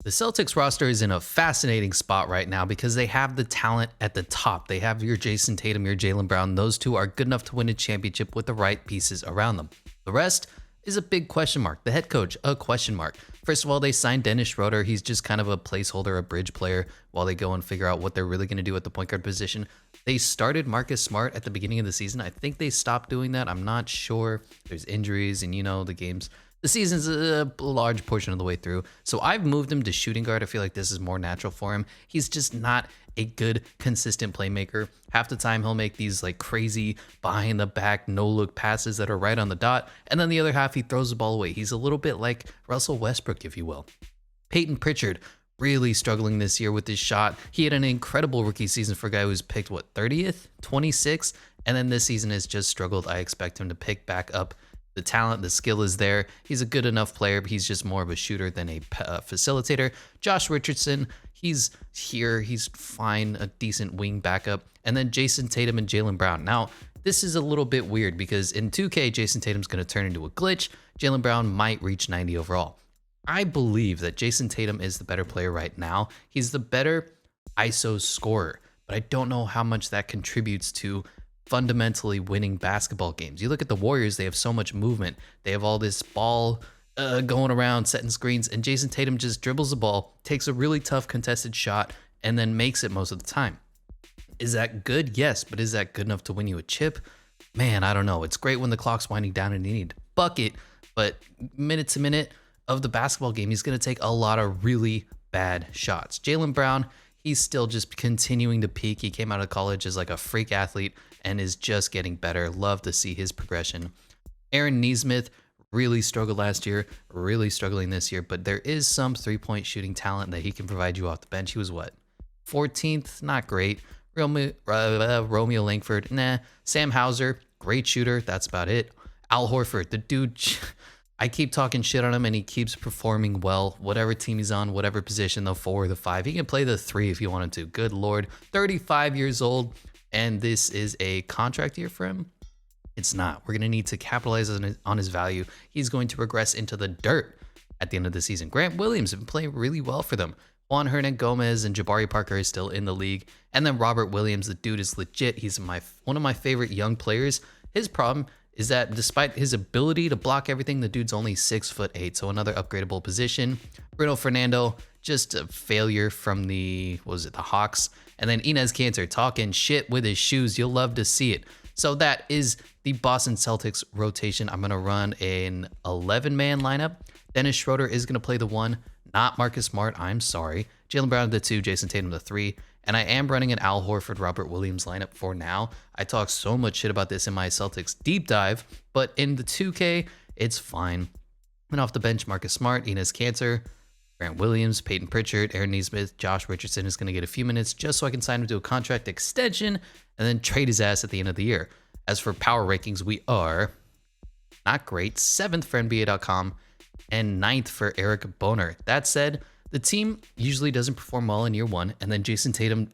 The Celtics roster is in a fascinating spot right now because they have the talent at the top. They have your Jason Tatum, your Jaylen Brown. Those two are good enough to win a championship with the right pieces around them. The rest is a big question mark. The head coach, a question mark. First of all, they signed Dennis Schroeder. He's just kind of a placeholder, a bridge player while they go and figure out what they're really going to do at the point guard position. They started Marcus Smart at the beginning of the season. I think they stopped doing that. I'm not sure. There's injuries and, the season's a large portion of the way through. So I've moved him to shooting guard. I feel like this is more natural for him. He's just not a good, consistent playmaker. Half the time he'll make these like crazy behind the back, no look passes that are right on the dot. And then the other half, he throws the ball away. He's a little bit like Russell Westbrook, if you will. Peyton Pritchard, really struggling this year with his shot. He had an incredible rookie season for a guy who was picked, 30th, 26th? And then this season has just struggled. I expect him to pick back up. The talent, the skill is there. He's a good enough player, but he's just more of a shooter than a facilitator. Josh Richardson, he's here. He's fine, a decent wing backup. And then Jason Tatum and Jaylen Brown. Now, this is a little bit weird because in 2K, Jason Tatum's going to turn into a glitch. Jaylen Brown might reach 90 overall. I believe that Jason Tatum is the better player right now. He's the better ISO scorer, but I don't know how much that contributes to fundamentally winning basketball games. You look at the Warriors, they have so much movement. They have all this ball going around, setting screens, and Jason Tatum just dribbles the ball, takes a really tough contested shot, and then makes it most of the time. Is that good? Yes, but is that good enough to win you a chip? Man, I don't know. It's great when the clock's winding down and you need to bucket, but minute to minute of the basketball game, he's going to take a lot of really bad shots. Jaylen Brown, he's still just continuing to peak. He came out of college as like a freak athlete and is just getting better. Love to see his progression. Aaron Nesmith really struggled last year, really struggling this year, but there is some three-point shooting talent that he can provide you off the bench. He was 14th? Not great. Romeo Langford, nah. Sam Hauser, great shooter. That's about it. Al Horford, the dude, I keep talking shit on him and he keeps performing well. Whatever team he's on, whatever position, the 4 or the 5. He can play the 3 if he wanted to. Good Lord. 35 years old. And this is a contract year for him? It's not. We're going to need to capitalize on his value. He's going to regress into the dirt at the end of the season. Grant Williams has been playing really well for them. Juan Hernan-Gomez and Jabari Parker is still in the league. And then Robert Williams, the dude is legit. He's one of my favorite young players. His problem is that despite his ability to block everything, the dude's only 6'8", so another upgradable position. Bruno Fernando, just a failure from the Hawks. And then Enes Kanter talking shit with his shoes. You'll love to see it. So that is the Boston Celtics rotation. I'm going to run an 11-man lineup. Dennis Schroeder is going to play the 1, not Marcus Smart. I'm sorry. Jaylen Brown the 2, Jason Tatum the 3. And I am running an Al Horford, Robert Williams lineup for now. I talk so much shit about this in my Celtics deep dive, but in the 2K, it's fine. And off the bench, Marcus Smart, Enes Kanter, Grant Williams, Peyton Pritchard, Aaron Nesmith, Josh Richardson is going to get a few minutes just so I can sign him to a contract extension and then trade his ass at the end of the year. As for power rankings, we are not great. 7th for NBA.com and 9th for Eric Boner. That said, the team usually doesn't perform well in year 1, and then Jason Tatum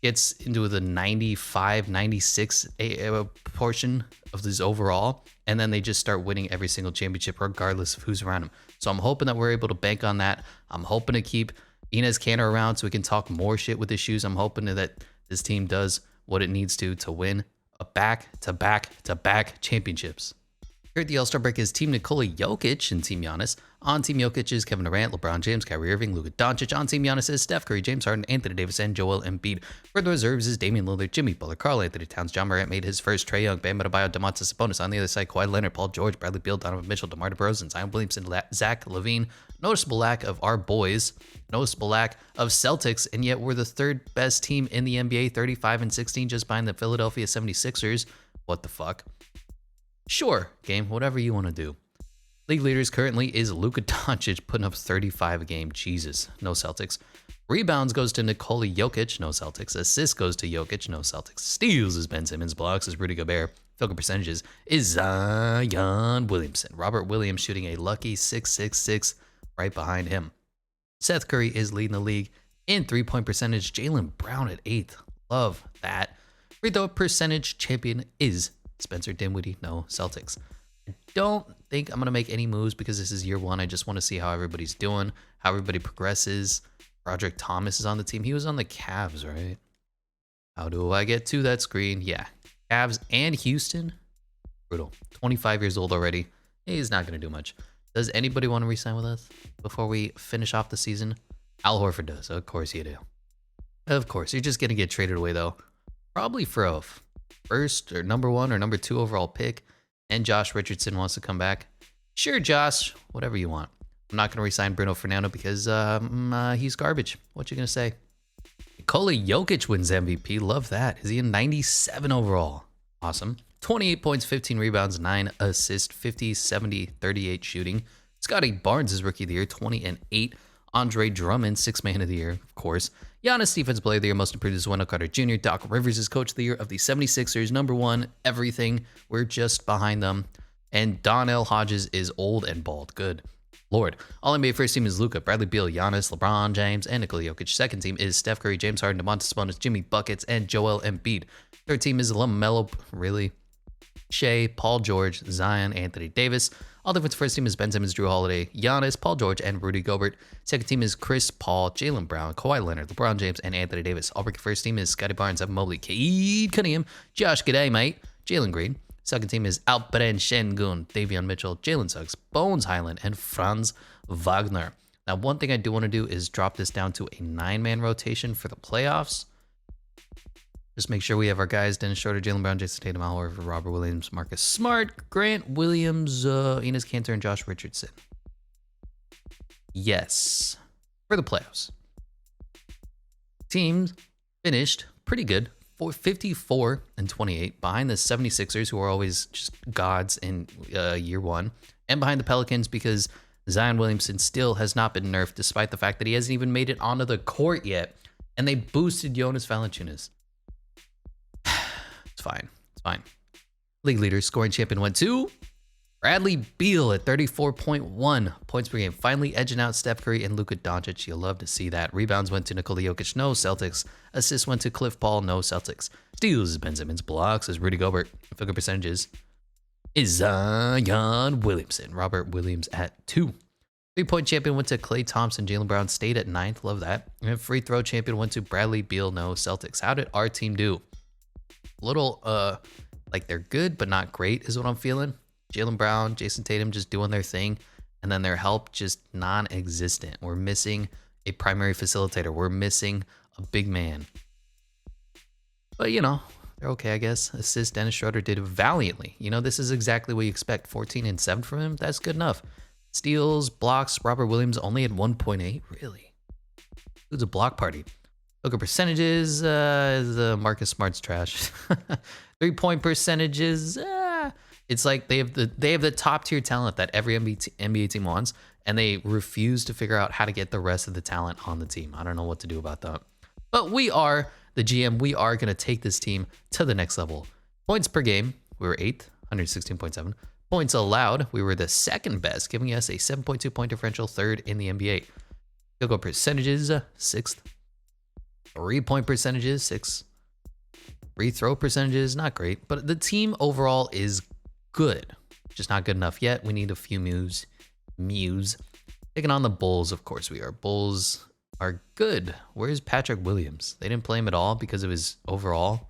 gets into the 95, 96 portion of this overall, and then they just start winning every single championship regardless of who's around them. So I'm hoping that we're able to bank on that. I'm hoping to keep Enes Kanter around so we can talk more shit with his shoes. I'm hoping that this team does what it needs to win a back-to-back championships. Here at the All-Star break is Team Nikola Jokic and Team Giannis. On Team Jokic is Kevin Durant, LeBron James, Kyrie Irving, Luka Doncic. On Team Giannis is Steph Curry, James Harden, Anthony Davis, and Joel Embiid. For the reserves is Damian Lillard, Jimmy Butler, Karl Anthony Towns, John Morant made his first, Trae Young, Bam Adebayo, Domantas Sabonis. On the other side, Kawhi Leonard, Paul George, Bradley Beal, Donovan Mitchell, DeMar DeRozan, Zion Williamson, Zach LaVine. Noticeable lack of our boys, noticeable lack of Celtics, and yet we're the 3rd best team in the NBA, 35-16, just behind the Philadelphia 76ers. What the fuck? Sure, game, whatever you want to do. League leaders currently is Luka Doncic putting up 35 a game. Jesus, no Celtics. Rebounds goes to Nikola Jokic, no Celtics. Assists goes to Jokic, no Celtics. Steals is Ben Simmons. Blocks is Rudy Gobert. Field goal percentages is Zion Williamson. Robert Williams shooting a lucky 6.66 right behind him. Seth Curry is leading the league in three-point percentage. Jaylen Brown at 8th. Love that. Free throw percentage champion is Spencer Dinwiddie, no Celtics. Don't think I'm going to make any moves because this is year one. I just want to see how everybody's doing, how everybody progresses. Roderick Thomas is on the team. He was on the Cavs, right? How do I get to that screen? Yeah. Cavs and Houston. Brutal. 25 years old already. He's not going to do much. Does anybody want to re-sign with us before we finish off the season? Al Horford does. Of course you do. Of course. You're just going to get traded away, though. Probably for a first or number 1 or number 2 overall pick. And Josh Richardson wants to come back. Sure, Josh. Whatever you want. I'm not going to re-sign Bruno Fernando because he's garbage. What you going to say? Nikola Jokic wins MVP. Love that. Is he in 97 overall? Awesome. 28 points, 15 rebounds, 9 assists, 50, 70, 38 shooting. Scotty Barnes is Rookie of the Year, 20 and 8. Andre Drummond, 6th Man of the Year, of course. Giannis, Defensive Player of the Year, Most Improved is Wendell Carter Jr. Doc Rivers is Coach of the Year of the 76ers, number 1, everything. We're just behind them. And Donnell Hodges is old and bald. Good Lord. All NBA first team is Luka, Bradley Beal, Giannis, LeBron James, and Nikola Jokic. Second team is Steph Curry, James Harden, DeMontis Sabonis, Jimmy Buckets, and Joel Embiid. Third team is LaMelo, really? Shea, Paul George, Zion, Anthony Davis. All defense first team is Ben Simmons, Drew Holiday, Giannis, Paul George, and Rudy Gobert. Second team is Chris Paul, Jaylen Brown, Kawhi Leonard, LeBron James, and Anthony Davis. All rookie first team is Scotty Barnes, Evan Mobley, Cade Cunningham, Josh G'day, mate, Jalen Green. Second team is Alperen Şengün, Davion Mitchell, Jalen Suggs, Bones Highland, and Franz Wagner. Now, one thing I do want to do is drop this down to a 9-man rotation for the playoffs. Just make sure we have our guys: Dennis Schroeder, Jaylen Brown, Jason Tatum, Al Horford, Robert Williams, Marcus Smart, Grant Williams, Enes Kanter, and Josh Richardson. Yes, for the playoffs. Teams finished pretty good, 54 and 28, behind the 76ers, who are always just gods in year one, and behind the Pelicans because Zion Williamson still has not been nerfed, despite the fact that he hasn't even made it onto the court yet, and they boosted Jonas Valanciunas. It's fine. It's fine. League leader, scoring champion went to Bradley Beal at 34.1 points per game, finally edging out Steph Curry and Luka Doncic. You'll love to see that. Rebounds went to Nikola Jokic, no Celtics. Assists went to Cliff Paul, no Celtics. Steals, Ben Simmons. Blocks is Rudy Gobert. Field goal percentages is Zion Williamson. Robert Williams at 2. 3-point champion went to Klay Thompson. Jaylen Brown stayed at 9th. Love that. And free throw champion went to Bradley Beal, no Celtics. How did our team do? Little, like they're good, but not great is what I'm feeling. Jaylen Brown, Jason Tatum just doing their thing, and then their help just non-existent. We're missing a primary facilitator. We're missing a big man. But, you know, they're okay, I guess. Assist, Dennis Schroeder did valiantly. You know, this is exactly what you expect. 14 and 7 from him. That's good enough. Steals, blocks, Robert Williams only at 1.8. Really? Dude's a block party. Look at percentages. Marcus Smart's trash. 3-point percentages. It's like they have the top tier talent that every NBA team wants, and they refuse to figure out how to get the rest of the talent on the team. I don't know what to do about that. But we are the GM. We are going to take this team to the next level. Points per game, we were 8th, 116.7. Points allowed, we were the second best, giving us a 7.2 point differential, 3rd in the NBA. Field goal percentages, 6th. 3-point percentages, 6th. Free throw percentages, not great, but the team overall is good. Just not good enough yet. We need a few moves. Taking on the Bulls, of course we are. Bulls are good. Where's Patrick Williams? They didn't play him at all because of his overall.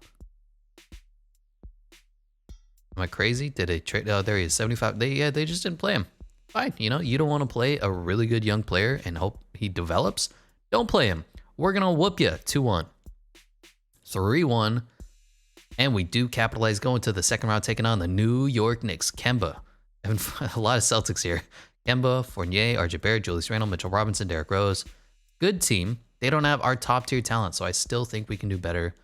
Am I crazy? Did they trade? Oh, there he is, 75. They just didn't play him. Fine, you know, you don't want to play a really good young player and hope he develops. Don't play him. We're going to whoop you 2-1. 3-1. And we do capitalize going to the second round, taking on the New York Knicks. Kemba. A lot of Celtics here. Kemba, Fournier, RJ Barrett, Julius Randle, Mitchell Robinson, Derrick Rose. Good team. They don't have our top tier talent, so I still think we can do better.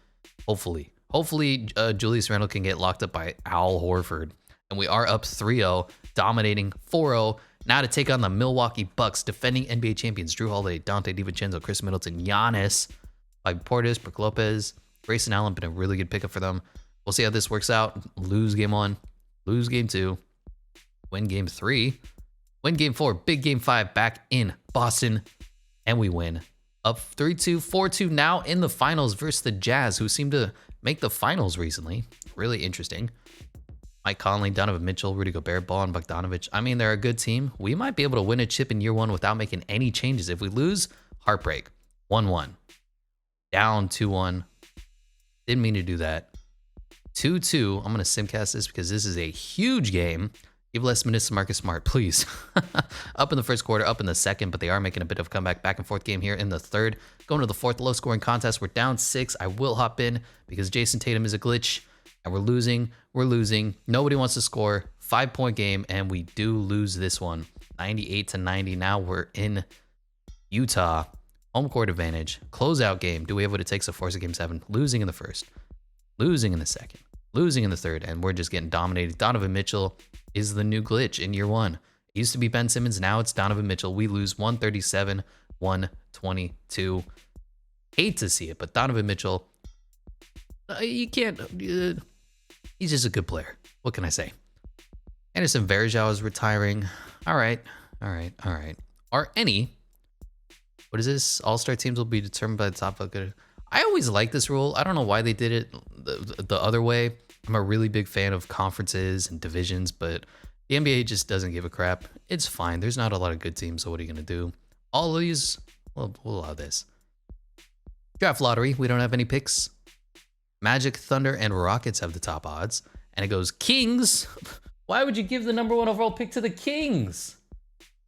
Hopefully. Hopefully, Julius Randle can get locked up by Al Horford. And we are up 3-0, dominating 4-0. Now to take on the Milwaukee Bucks, defending NBA champions Drew Holiday, Dante DiVincenzo, Chris Middleton, Giannis, Mike Portis, Brook Lopez, Grayson Allen, been a really good pickup for them. We'll see how this works out. Lose game 1, lose game 2, win game 3, win game 4, big game 5 back in Boston, and we win. Up 3-2, 4-2 now in the finals versus the Jazz, who seem to make the finals recently. Really interesting. Mike Conley, Donovan Mitchell, Rudy Gobert, Ball, and Bogdanovic. I mean, they're a good team. We might be able to win a chip in year one without making any changes. If we lose, heartbreak. 1-1. Down 2-1. Didn't mean to do that. 2-2. I'm going to simcast this because this is a huge game. Give less minutes to Marcus Smart, please. Up in the first quarter, up in the second, but they are making a bit of a comeback. Back and forth game here in the third. Going to the fourth low-scoring contest. We're down 6. I will hop in because Jason Tatum is a glitch. And we're losing. We're losing. Nobody wants to score. 5-point game, and we do lose this one. 98-90. Now we're in Utah. Home court advantage. Closeout game. Do we have what it takes to force a game 7? Losing in the first. Losing in the second. Losing in the third. And we're just getting dominated. Donovan Mitchell is the new glitch in year one. It used to be Ben Simmons. Now it's Donovan Mitchell. We lose 137-122. Hate to see it, but Donovan Mitchell, you can't. He's just a good player. What can I say? Anderson Varejao is retiring. All right. Are any, what is this? All-star teams will be determined by the top of good. I always like this rule. I don't know why they did it the other way. I'm a really big fan of conferences and divisions, but the NBA just doesn't give a crap. It's fine. There's not a lot of good teams, so what are you going to do? All of these, we'll allow this. Draft lottery. We don't have any picks. Magic, Thunder, and Rockets have the top odds. And it goes Kings. Why would you give the number 1 overall pick to the Kings?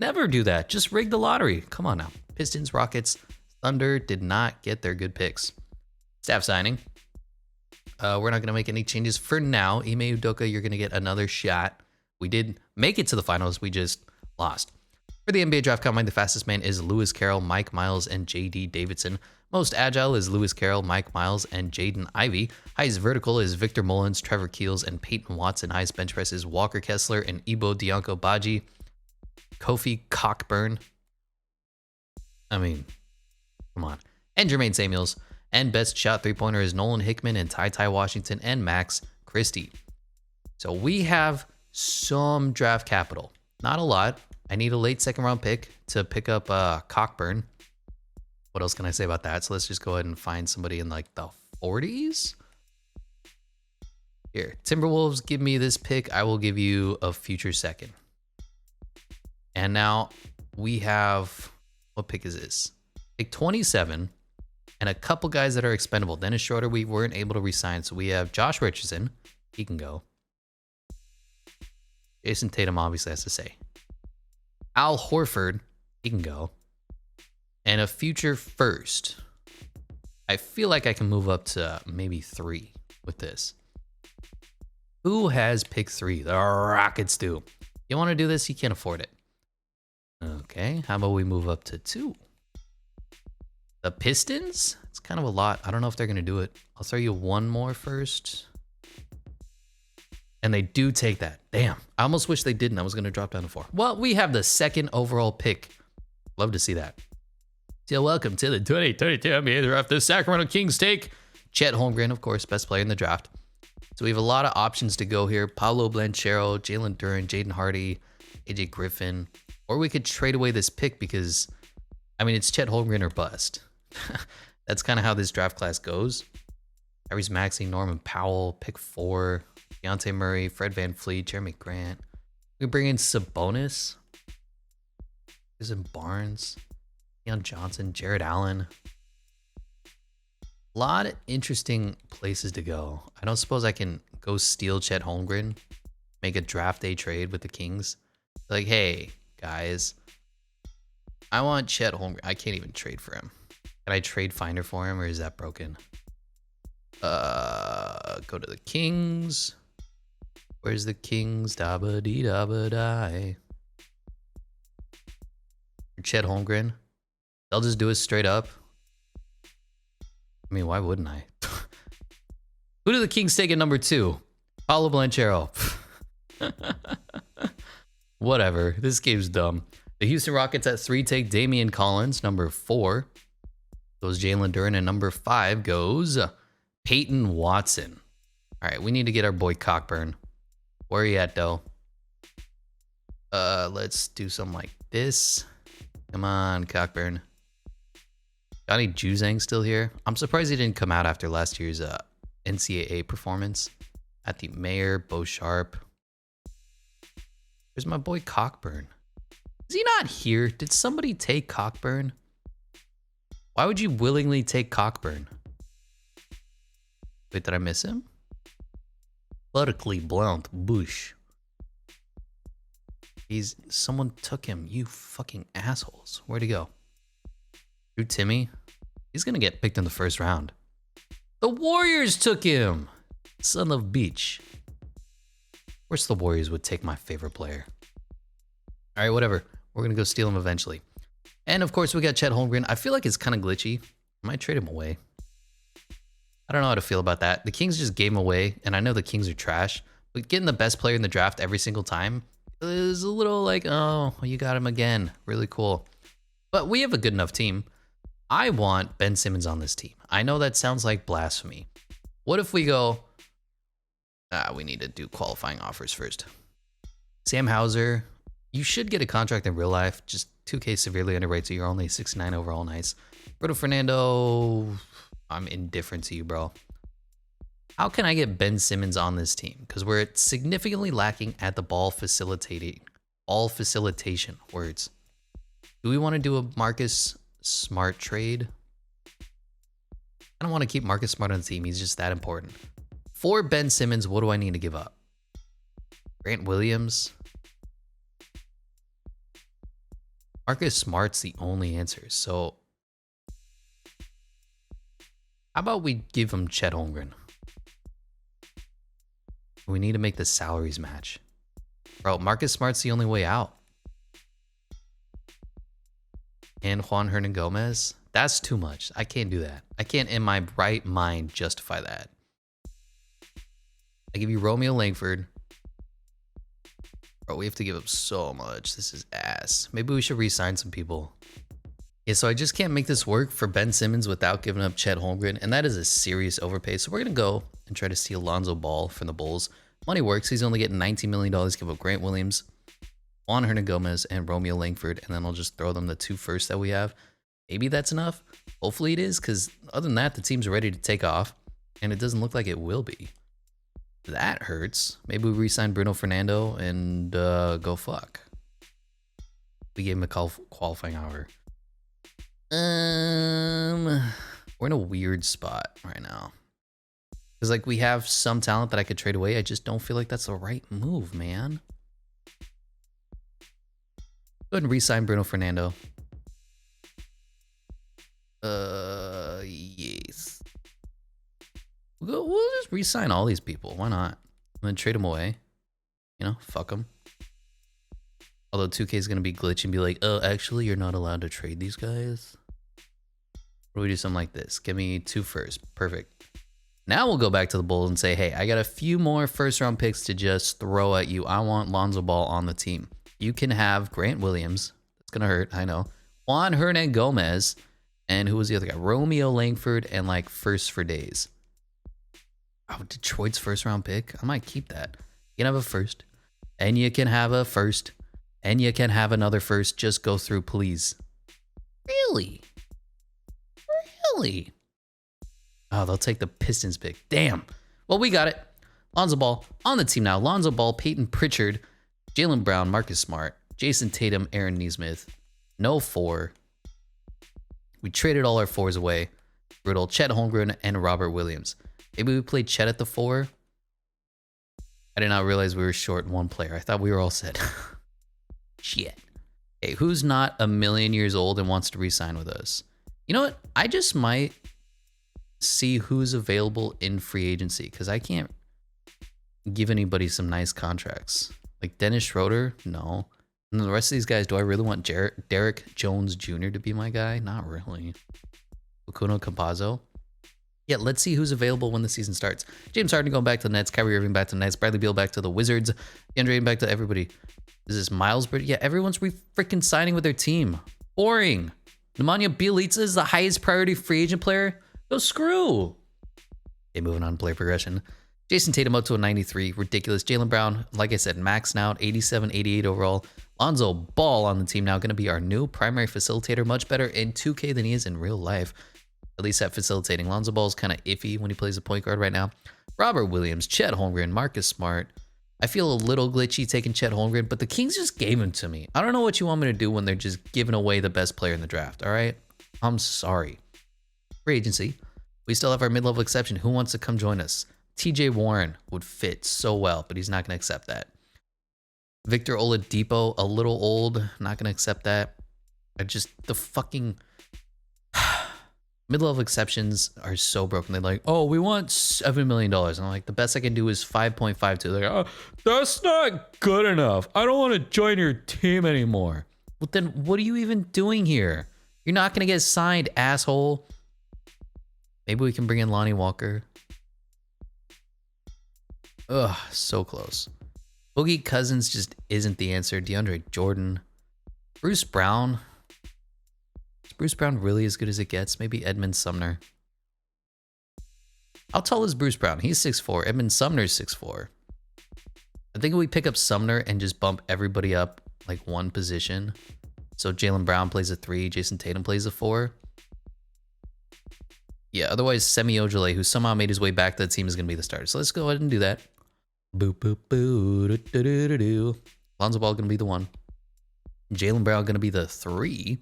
Never do that. Just rig the lottery. Come on now. Pistons, Rockets, Thunder did not get their good picks. Staff signing. We're not going to make any changes for now. Ime Udoka, you're going to get another shot. We did make it to the finals. We just lost. For the NBA draft combine, the fastest man is Lewis Carroll, Mike Miles, and J.D. Davidson. Most agile is Lewis Carroll, Mike Miles, and Jaden Ivey. Highest vertical is Victor Mullins, Trevor Keels, and Peyton Watson. Highest bench press is Walker Kessler and Ibo Dianco Baji. Kofi Cockburn. I mean, come on. And Jermaine Samuels. And best shot three-pointer is Nolan Hickman and Ty Washington and Max Christie. So we have some draft capital. Not a lot. I need a late second-round pick to pick up Cockburn. What else can I say about that? So let's just go ahead and find somebody in like the 40s. Here, Timberwolves, give me this pick. I will give you a future second. And now we have, what pick is this? Pick 27 and a couple guys that are expendable. Dennis Schroeder, we weren't able to re-sign. So we have Josh Richardson. He can go. Jason Tatum obviously has to say. Al Horford, he can go. And a future first. I feel like I can move up to maybe 3 with this. Who has pick 3? The Rockets do. You want to do this? You can't afford it. Okay, how about we move up to 2? The Pistons? It's kind of a lot. I don't know if they're going to do it. I'll throw you one more first. And they do take that. Damn, I almost wish they didn't. I was going to drop down to 4. Well, we have the 2nd overall pick. Love to see that. So welcome to the 2022 NBA draft. The Sacramento Kings take Chet Holmgren, of course, best player in the draft. So we have a lot of options to go here. Paolo Blanchero, Jalen Duren, Jaden Hardy, AJ Griffin. Or we could trade away this pick because, I mean, it's Chet Holmgren or bust. That's kind of how this draft class goes. Tyrese Maxey, Norman Powell, pick 4. Deontay Murray, Fred VanVleet, Jeremy Grant. We bring in Sabonis. Susan Barnes. Deion Johnson, Jared Allen. A lot of interesting places to go. I don't suppose I can go steal Chet Holmgren, make a draft day trade with the Kings. Like, hey, guys, I want Chet Holmgren. I can't even trade for him. Can I trade Finder for him, or is that broken? Go to the Kings. Where's the Kings? Da-ba-dee-da-ba-die. Chet Holmgren. They'll just do it straight up. I mean, why wouldn't I? Who do the Kings take at number 2? Paolo Blanchero. Whatever. This game's dumb. The Houston Rockets at 3 take Damian Collins. Number 4 goes Jalen Duren. And number 5 goes Peyton Watson. All right, we need to get our boy Cockburn. Where are you at, though? Let's do something like this. Come on, Cockburn. Johnny Juzang still here. I'm surprised he didn't come out after last year's NCAA performance. At the Mayor, Bo Sharp. Where's my boy Cockburn? Is he not here? Did somebody take Cockburn? Why would you willingly take Cockburn? Wait, did I miss him? Vertically blunt bush. Someone took him. You fucking assholes. Where'd he go? Drew Timmy? He's gonna get picked in the first round. The Warriors took him! Son of Beach. Of course the Warriors would take my favorite player. Alright, whatever. We're gonna go steal him eventually. And of course we got Chet Holmgren. I feel like it's kind of glitchy. I might trade him away. I don't know how to feel about that. The Kings just gave him away, and I know the Kings are trash, but getting the best player in the draft every single time is a little like, oh, you got him again. Really cool. But we have a good enough team. I want Ben Simmons on this team. I know that sounds like blasphemy. What if we go, we need to do qualifying offers first. Sam Hauser, you should get a contract in real life. Just 2K severely underrates you. You're only 69 overall. Nice. Roberto Fernando, I'm indifferent to you, bro. How can I get Ben Simmons on this team? Because we're significantly lacking at the ball facilitating. Ball facilitation words. Do we want to do a Marcus Smart trade? I don't want to keep Marcus Smart on the team. He's just that important. For Ben Simmons, what do I need to give up? Grant Williams. Marcus Smart's the only answer. So how about we give him Chet Holmgren? We need to make the salaries match. Bro, Marcus Smart's the only way out. And Juan Hernan Gomez? That's too much. I can't do that. I can't in my right mind justify that. I give you Romeo Langford. Bro, we have to give up so much. This is ass. Maybe we should re-sign some people. Yeah, so I just can't make this work for Ben Simmons without giving up Chet Holmgren, and that is a serious overpay. So we're going to go and try to steal Lonzo Ball from the Bulls. Money works. He's only getting $19 million. Give up Grant Williams, Juan Hernan Gomez, and Romeo Langford, and then I'll just throw them the 2 firsts that we have. Maybe that's enough. Hopefully it is, because other than that, the team's ready to take off, and it doesn't look like it will be. That hurts. Maybe we re-sign Bruno Fernando and go fuck. We gave him a qualifying hour. We're in a weird spot right now. Because like we have some talent that I could trade away. I just don't feel like that's the right move, man. Go ahead and re-sign Bruno Fernando. Yes. We'll just re-sign all these people. Why not? And then trade them away. You know, fuck them. Although 2K is going to be glitch and be like, oh, actually, you're not allowed to trade these guys. Or we do something like this. Give me 2 firsts. Perfect. Now we'll go back to the Bulls and say, hey, I got a few more first-round picks to just throw at you. I want Lonzo Ball on the team. You can have Grant Williams. That's going to hurt, I know. Juan Hernan Gomez. And who was the other guy? Romeo Langford and like first for days. Oh, Detroit's first-round pick? I might keep that. You can have a first. And you can have a first. And you can have another first. Just go through, please. Really? Really? Oh, they'll take the Pistons pick. Damn. Well, we got it. Lonzo Ball on the team now. Lonzo Ball, Peyton Pritchard, Jaylen Brown, Marcus Smart, Jason Tatum, Aaron Nesmith. No 4. We traded all our 4s away. Brutal. Chet Holmgren and Robert Williams. Maybe we played Chet at the 4. I did not realize we were short 1 player. I thought we were all set. Shit. Hey, who's not a million years old and wants to re-sign with us? You know what? I just might see who's available in free agency because I can't give anybody some nice contracts. Like Dennis Schroeder? No. And the rest of these guys, do I really want Derek Jones Jr. to be my guy? Not really. Okuno Campazzo? Yeah, let's see who's available when the season starts. James Harden going back to the Nets. Kyrie Irving back to the Nets. Bradley Beal back to the Wizards. DeAndre Ayton back to everybody. Is this Miles Bridges? Yeah, everyone's freaking signing with their team. Boring. Nemanja Bjelica is the highest priority free agent player. Go screw. Okay, moving on. Player progression. Jason Tatum up to a 93. Ridiculous. Jaylen Brown, like I said, maxed out. 87, 88 overall. Lonzo Ball on the team now. Going to be our new primary facilitator. Much better in 2K than he is in real life. At least at facilitating. Lonzo Ball is kind of iffy when he plays a point guard right now. Robert Williams, Chet Holmgren, Marcus Smart, I feel a little glitchy taking Chet Holmgren, but the Kings just gave him to me. I don't know what you want me to do when they're just giving away the best player in the draft, all right? I'm sorry. Free agency. We still have our mid-level exception. Who wants to come join us? TJ Warren would fit so well, but he's not going to accept that. Victor Oladipo, a little old, not going to accept that. The fucking mid-level exceptions are so broken. They're like, oh, we want $7 million. And I'm like, the best I can do is 5.52. They're like, oh, that's not good enough. I don't want to join your team anymore. Well, then what are you even doing here? You're not going to get signed, asshole. Maybe we can bring in Lonnie Walker. Ugh, so close. Boogie Cousins just isn't the answer. DeAndre Jordan. Bruce Brown. Is Bruce Brown really as good as it gets? Maybe Edmund Sumner. How tall is Bruce Brown? He's 6'4". Edmund Sumner's 6'4". I think we pick up Sumner and just bump everybody up like one position. So Jaylen Brown plays a 3, Jason Tatum plays a 4. Yeah, otherwise Semi Ojeleye, who somehow made his way back to the team, is going to be the starter. So let's go ahead and do that. Boop, boop, boo, do, do, do, do, do. Lonzo Ball going to be the 1. Jaylen Brown going to be the 3.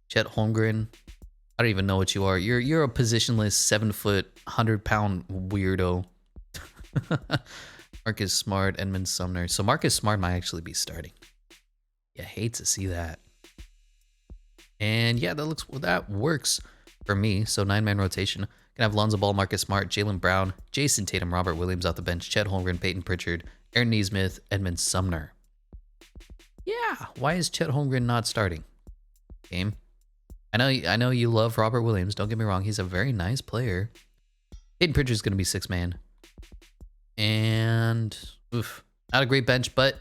Chet Holmgren. I don't even know what you are. You're a positionless 7-foot, 100-pound weirdo. Marcus Smart, Edmund Sumner. So Marcus Smart might actually be starting. Yeah, hate to see that. And yeah, that works for me. So 9-man rotation. Gonna have Lonzo Ball, Marcus Smart, Jaylen Brown, Jason Tatum, Robert Williams off the bench, Chet Holmgren, Peyton Pritchard, Aaron Nesmith, Edmund Sumner. Yeah, why is Chet Holmgren not starting? Game. I know you love Robert Williams. Don't get me wrong. He's a very nice player. Peyton Pritchard's going to be 6-man. And, not a great bench, but,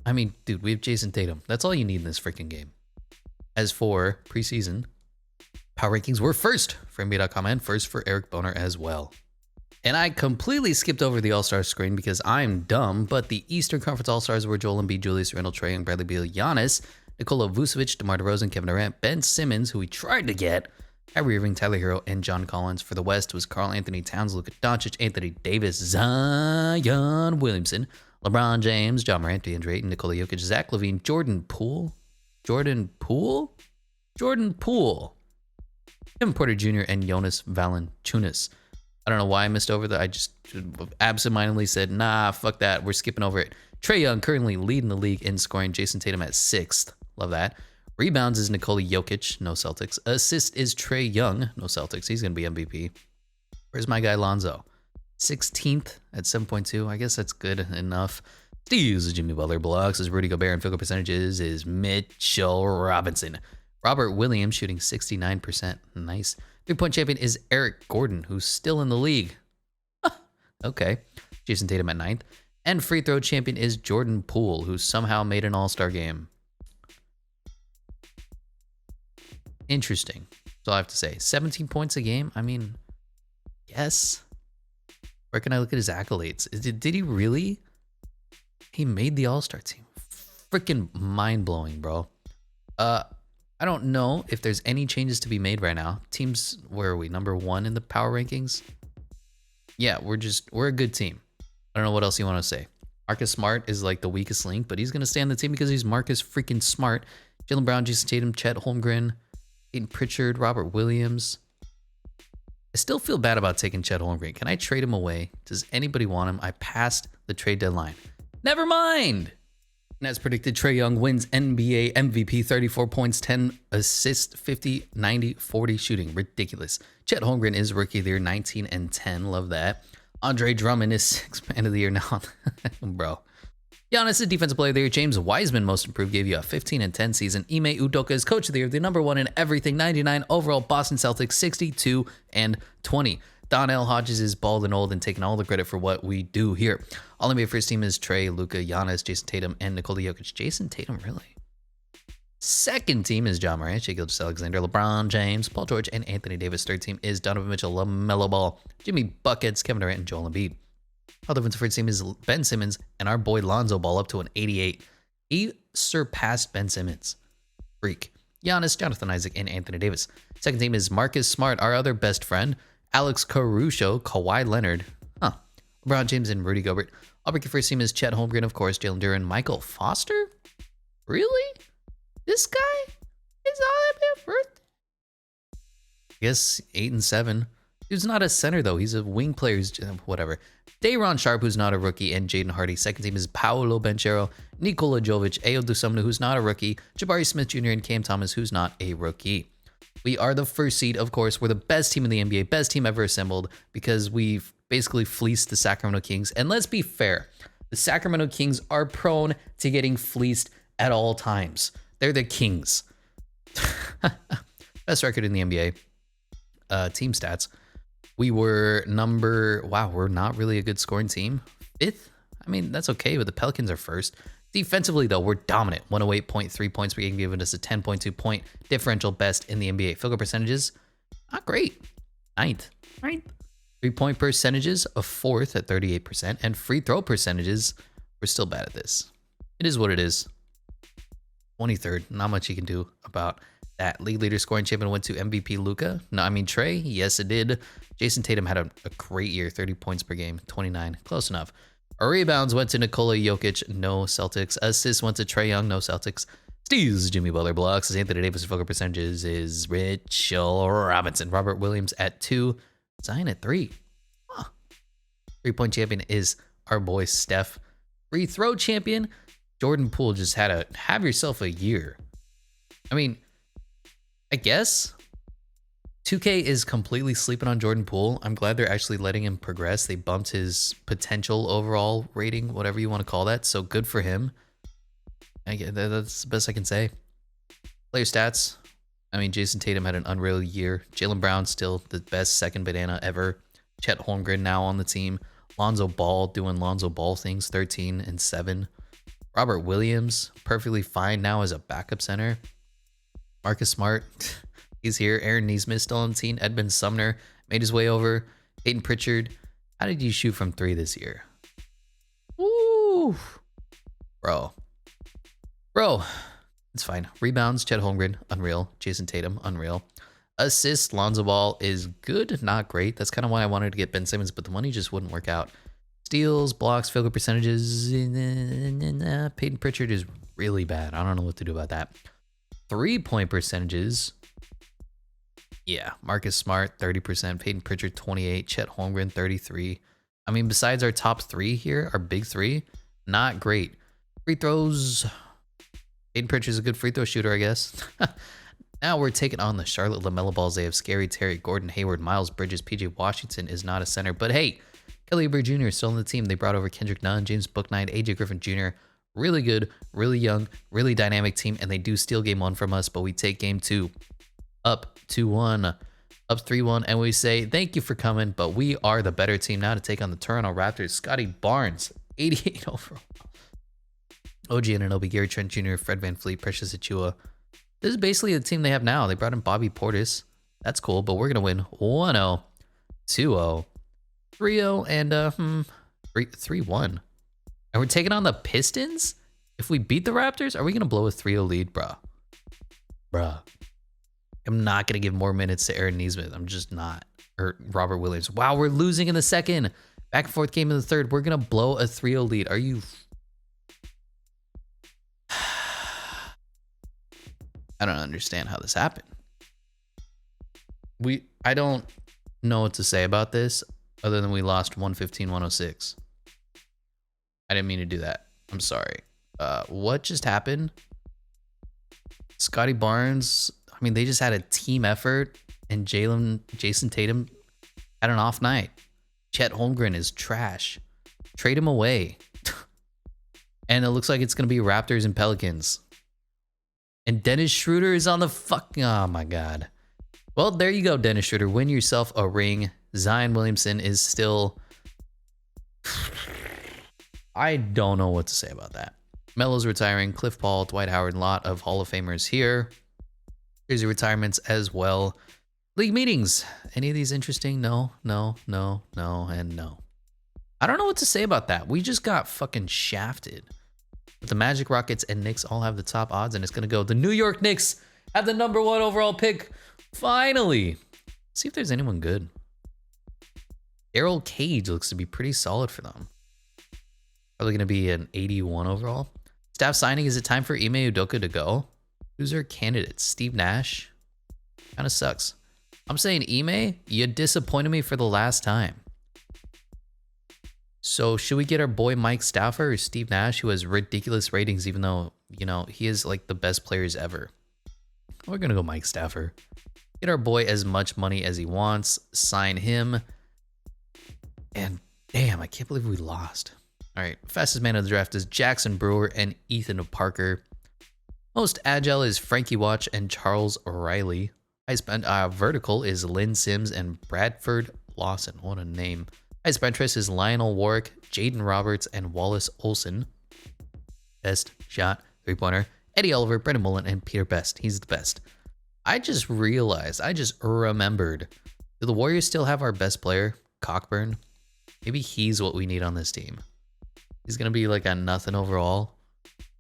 I mean, dude, we have Jason Tatum. That's all you need in this freaking game. As for preseason, power rankings were first for NBA.com and first for Eric Boner as well. And I completely skipped over the All-Star screen because I'm dumb, but the Eastern Conference All-Stars were Joel Embiid, Julius Randle, Trae Young, Bradley Beal, Giannis, Nikola Vucevic, DeMar DeRozan, Kevin Durant, Ben Simmons, who we tried to get, Kyrie Irving, Tyler Hero, and John Collins. For the West, it was Karl Anthony Towns, Luka Doncic, Anthony Davis, Zion Williamson, LeBron James, John Morant, DeAndre Ayton, Nikola Jokic, Zach LaVine, Jordan Poole, Kevin Porter Jr., and Jonas Valanciunas. I don't know why I missed over that. I just absentmindedly said, nah, fuck that. We're skipping over it. Trae Young currently leading the league in scoring. Jason Tatum at 6th. Love that. Rebounds is Nikola Jokic. No Celtics. Assist is Trae Young. No Celtics. He's going to be MVP. Where's my guy Lonzo? 16th at 7.2. I guess that's good enough. Steals is Jimmy Butler. Blocks is Rudy Gobert. And field goal percentages is Mitchell Robinson. Robert Williams shooting 69%. Nice. 3-point champion is Eric Gordon, who's still in the league. Okay. Jason Tatum at 9th. And free throw champion is Jordan Poole, who somehow made an all-star game. Interesting. That's all I have to say. 17 points a game? I mean, yes. Where can I look at his accolades? Did he really? He made the all-star team. Freaking mind-blowing, bro. I don't know if there's any changes to be made right now. Teams, where are we? Number 1 in the power rankings? Yeah, we're a good team. I don't know what else you want to say. Marcus Smart is like the weakest link, but he's going to stay on the team because he's Marcus freaking Smart. Jaylen Brown, Jason Tatum, Chet Holmgren, Peyton Pritchard, Robert Williams. I still feel bad about taking Chet Holmgren. Can I trade him away? Does anybody want him? I passed the trade deadline. Never mind. And as predicted, Trae Young wins NBA MVP, 34 points, 10 assists, 50, 90, 40 shooting. Ridiculous. Chet Holmgren is Rookie of the Year, 19 and 10. Love that. Andre Drummond is 6th Man of the Year now. Bro. Giannis is Defensive Player of the Year. James Wiseman, Most Improved, gave you a 15 and 10 season. Ime Udoka is Coach of the Year, the number 1 in everything, 99 overall. Boston Celtics, 62 and 20. Donnell Hodges is bald and old and taking all the credit for what we do here. All NBA first team is Trae, Luka, Giannis, Jason Tatum, and Nikola Jokic. Jason Tatum, really? Second team is John Morant, Shai Gilgeous-Alexander, LeBron James, Paul George, and Anthony Davis. Third team is Donovan Mitchell, LaMelo Ball, Jimmy Buckets, Kevin Durant, and Joel Embiid. Our defensive first team is Ben Simmons and our boy Lonzo Ball up to an 88. He surpassed Ben Simmons. Freak. Giannis, Jonathan Isaac, and Anthony Davis. Second team is Marcus Smart, our other best friend, Alex Caruso, Kawhi Leonard, LeBron James, and Rudy Gobert. I'll break your first team is Chet Holmgren, of course, Jalen Duren, Michael Foster? Really? This guy is on their birthday? I guess 8 and 7. He's not a center, though. He's a wing player. Whatever. Day'Ron Sharpe, who's not a rookie, and Jaden Hardy. Second team is Paolo Banchero, Nikola Jovic, Ayo Dosunmu, who's not a rookie, Jabari Smith Jr., and Cam Thomas, who's not a rookie. We are the first seed, of course. We're the best team in the NBA, best team ever assembled, because we've basically fleeced the Sacramento Kings. And let's be fair, the Sacramento Kings are prone to getting fleeced at all times. They're the Kings. Best record in the NBA. Team stats. We were we're not really a good scoring team. 5th? I mean, that's okay, but the Pelicans are first. Defensively, though, we're dominant. 108.3 points per game, giving us a 10.2 point differential, best in the NBA. Field goal percentages, not great. 9th. 3-point percentages, a 4th at 38%. And free throw percentages, we're still bad at this. It is what it is. 23rd. Not much you can do about that. League leader scoring champion went to MVP Luka. No, I mean Trey. Yes, it did. Jason Tatum had a great year. 30 points per game. 29. Close enough. Our rebounds went to Nikola Jokic. No Celtics. Assists went to Trae Young. No Celtics. Steals, Jimmy Butler. Blocks, Anthony Davis. Field goal percentages is Mitchell Robinson. Robert Williams at 2. Zion at 3. 3-point champion is our boy Steph. Free throw champion, Jordan Poole. Just had to have yourself a year. I mean, I guess 2K is completely sleeping on Jordan Poole. I'm glad they're actually letting him progress. They bumped his potential overall rating, whatever you want to call that. So good for him. That's the best I can say. Player stats. I mean, Jason Tatum had an unreal year. Jaylen Brown still the best second banana ever. Chet Holmgren now on the team. Lonzo Ball doing Lonzo Ball things, 13 and 7. Robert Williams, perfectly fine now as a backup center. Marcus Smart, he's here. Aaron Nesmith still on the team. Edmund Sumner made his way over. Peyton Pritchard, how did you shoot from 3 this year? Woo! Bro, it's fine. Rebounds, Chet Holmgren, unreal. Jason Tatum, unreal. Assists, Lonzo Ball is good, not great. That's kind of why I wanted to get Ben Simmons, but the money just wouldn't work out. Steals, blocks, field goal percentages. Peyton Pritchard is really bad. I don't know what to do about that. 3-point percentages. Yeah, Marcus Smart, 30%. Peyton Pritchard, 28. Chet Holmgren, 33. I mean, besides our top 3 here, our big 3, not great. Free throws. Peyton Pritchard's a good free throw shooter, I guess. Now we're taking on the Charlotte LaMelo Balls. They have Scary Terry, Gordon Hayward, Miles Bridges, PJ Washington is not a center. But hey, Kelly Oubre Jr. is still on the team. They brought over Kendrick Nunn, James Bouknight, AJ Griffin Jr. Really good, really young, really dynamic team. And they do steal game 1 from us, but we take game 2 up 2-1, up 3-1. And we say, thank you for coming, but we are the better team now to take on the Toronto Raptors. Scotty Barnes, 88 overall. OG Anunoby, Gary Trent Jr., Fred VanVleet, Precious Achiuwa. This is basically the team they have now. They brought in Bobby Portis. That's cool, but we're going to win 1-0, 2-0, 3-0, and 3-1. And we're taking on the Pistons? If we beat the Raptors, are we going to blow a 3-0 lead? Bruh. I'm not going to give more minutes to Aaron Nesmith. I'm just not. Or Robert Williams. Wow, we're losing in the second. Back and forth game in the third. We're going to blow a 3-0 lead. Are you... I don't understand how this happened. I don't know what to say about this other than we lost 115-106. I didn't mean to do that. I'm sorry. What just happened? Scotty Barnes, I mean, they just had a team effort, and Jason Tatum had an off night. Chet Holmgren is trash. Trade him away. And it looks like it's going to be Raptors and Pelicans. And Dennis Schroeder is on the oh my God. Well, there you go, Dennis Schroeder. Win yourself a ring. Zion Williamson is still... I don't know what to say about that. Melo's retiring. Cliff Paul, Dwight Howard, a lot of Hall of Famers here. Here's your retirements as well. League meetings. Any of these interesting? No, and no. I don't know what to say about that. We just got fucking shafted. But the Magic, Rockets, and Knicks all have the top odds, and it's going to go. The New York Knicks have the #1 overall pick. Finally. Let's see if there's anyone good. Errol Cage looks to be pretty solid for them. Probably going to be an 81 overall. Staff signing, is it time for Ime Udoka to go? Who's our candidate? Steve Nash? Kind of sucks. I'm saying Ime, you disappointed me for the last time. So should we get our boy Mike Stauffer or Steve Nash, who has ridiculous ratings, even though, you know, he is like the best players ever? We're going to go Mike Stauffer. Get our boy as much money as he wants. Sign him. And damn, I can't believe we lost. All right, fastest man of the draft is Jackson Brewer and Ethan Parker. Most agile is Frankie Watch and Charles O'Reilly. Highest vertical is Lynn Sims and Bradford Lawson. What a name. Highest bench press is Lionel Warwick, Jaden Roberts, and Wallace Olson. Best shot, three-pointer, Eddie Oliver, Brendan Mullen, and Peter Best. He's the best. I just realized, I just remembered. Do the Warriors still have our best player, Cockburn? Maybe he's what we need on this team. He's going to be like a nothing overall.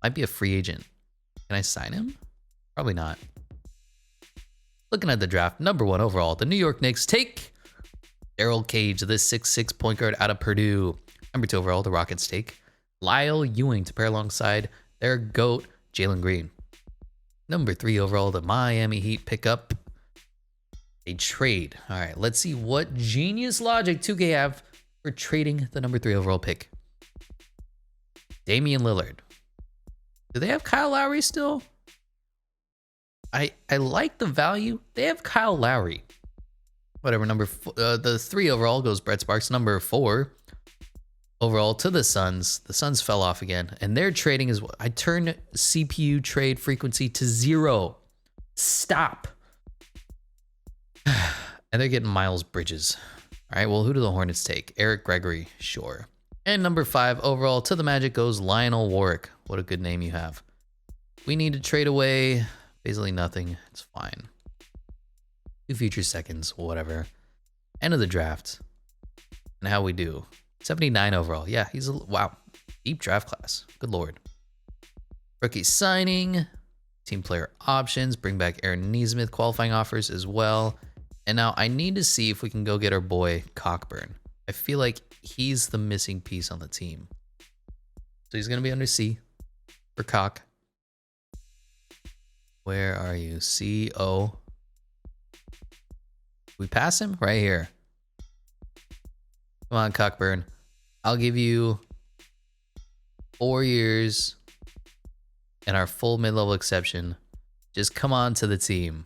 Might be a free agent. Can I sign him? Probably not. Looking at the draft, number 1 overall, the New York Knicks take Daryl Cage, the 6'6" point guard out of Purdue. Number 2 overall, the Rockets take Lyle Ewing to pair alongside their GOAT, Jalen Green. Number 3 overall, the Miami Heat pick up a trade. All right, let's see what genius logic 2K have for trading the number 3 overall pick. Damian Lillard. Do they have Kyle Lowry still? I like the value. They have Kyle Lowry. Whatever, the 3 overall goes Brett Sparks. Number 4 overall to the Suns. The Suns fell off again, and their trading is what I turned CPU trade frequency to 0. Stop. And they're getting Miles Bridges. All right, well, who do the Hornets take? Eric Gregory, sure. And number 5 overall to the Magic goes Lionel Warwick. What a good name you have. We need to trade away basically nothing. It's fine. 2 future seconds, whatever. End of the draft. And how we do. 79 overall. Yeah, he's wow. Deep draft class. Good Lord. Rookie signing. Team player options. Bring back Aaron Nesmith. Qualifying offers as well. And now I need to see if we can go get our boy Cockburn. I feel like he's the missing piece on the team. So he's going to be under C for Cock. Where are you? C-O. We pass him? Right here. Come on, Cockburn. I'll give you 4 years and our full mid-level exception. Just come on to the team.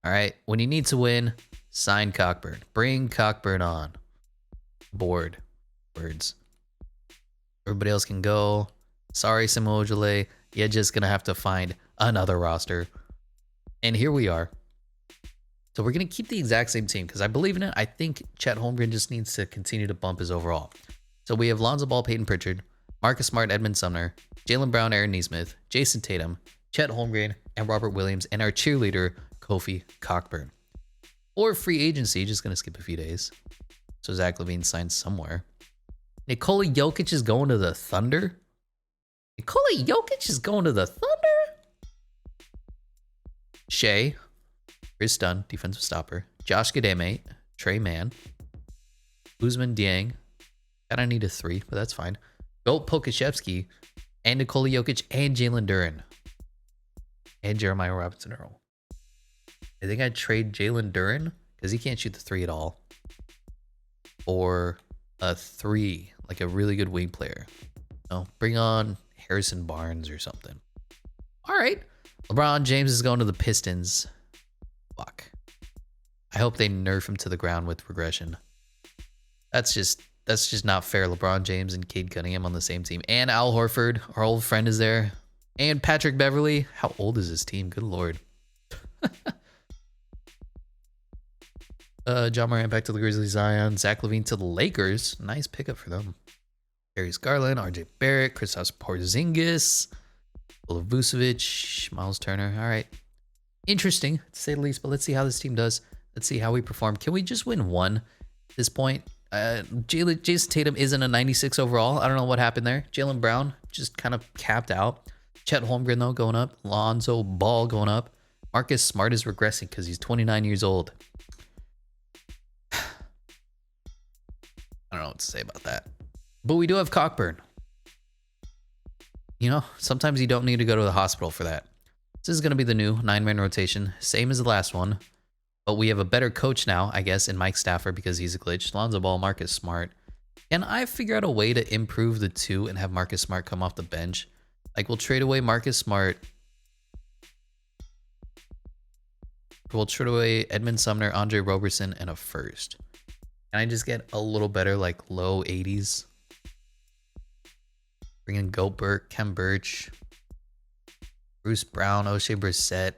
All right? When you need to win, sign Cockburn. Bring Cockburn on. Board. Words. Everybody else can go. Sorry, Samoa Ojale. You're just going to have to find another roster. And here we are. So we're going to keep the exact same team because I believe in it. I think Chet Holmgren just needs to continue to bump his overall. So we have Lonzo Ball, Peyton Pritchard, Marcus Smart, Edmund Sumner, Jaylen Brown, Aaron Nesmith, Jason Tatum, Chet Holmgren, and Robert Williams, and our cheerleader, Kofi Cockburn. Or free agency, just going to skip a few days. So Zach LaVine signed somewhere. Nikola Jokic is going to the Thunder? Nikola Jokic is going to the Thunder? Shea, Chris Dunn, defensive stopper. Josh Gademe, Trey Mann. Usman Dieng. Kinda need a 3, but that's fine. Golt Pokashevsky, and Nikola Jokic, and Jalen Duren. And Jeremiah Robinson Earl. I think I'd trade Jalen Duren, because he can't shoot the 3 at all. Or a 3, like a really good wing player. No, bring on Harrison Barnes or something. All right. LeBron James is going to the Pistons. Fuck. I hope they nerf him to the ground with regression. That's just not fair. LeBron James and Cade Cunningham on the same team. And Al Horford, our old friend, is there. And Patrick Beverly. How old is this team? Good Lord. John Moran back to the Grizzlies. Zion. Zach LaVine to the Lakers. Nice pickup for them. Darius Garland, RJ Barrett, Kristaps Porzingis, Vucevic, Miles Turner. All right. Interesting, to say the least, but let's see how this team does. Let's see how we perform. Can we just win one at this point? Jason Tatum isn't a 96 overall. I don't know what happened there. Jaylen Brown just kind of capped out. Chet Holmgren, though, going up. Lonzo Ball going up. Marcus Smart is regressing because he's 29 years old. I don't know what to say about that. But we do have Cockburn. You know, sometimes you don't need to go to the hospital for that. This is going to be the new 9-man rotation, same as the last one. But we have a better coach now, I guess, in Mike Stafford because he's a glitch. Lonzo Ball, Marcus Smart. Can I figure out a way to improve the 2 and have Marcus Smart come off the bench? Like, we'll trade away Marcus Smart. We'll trade away Edmund Sumner, Andre Roberson, and a first. Can I just get a little better, like, low 80s? Bring in Gobert, Kem Birch, Bruce Brown, O'Shea Brissett.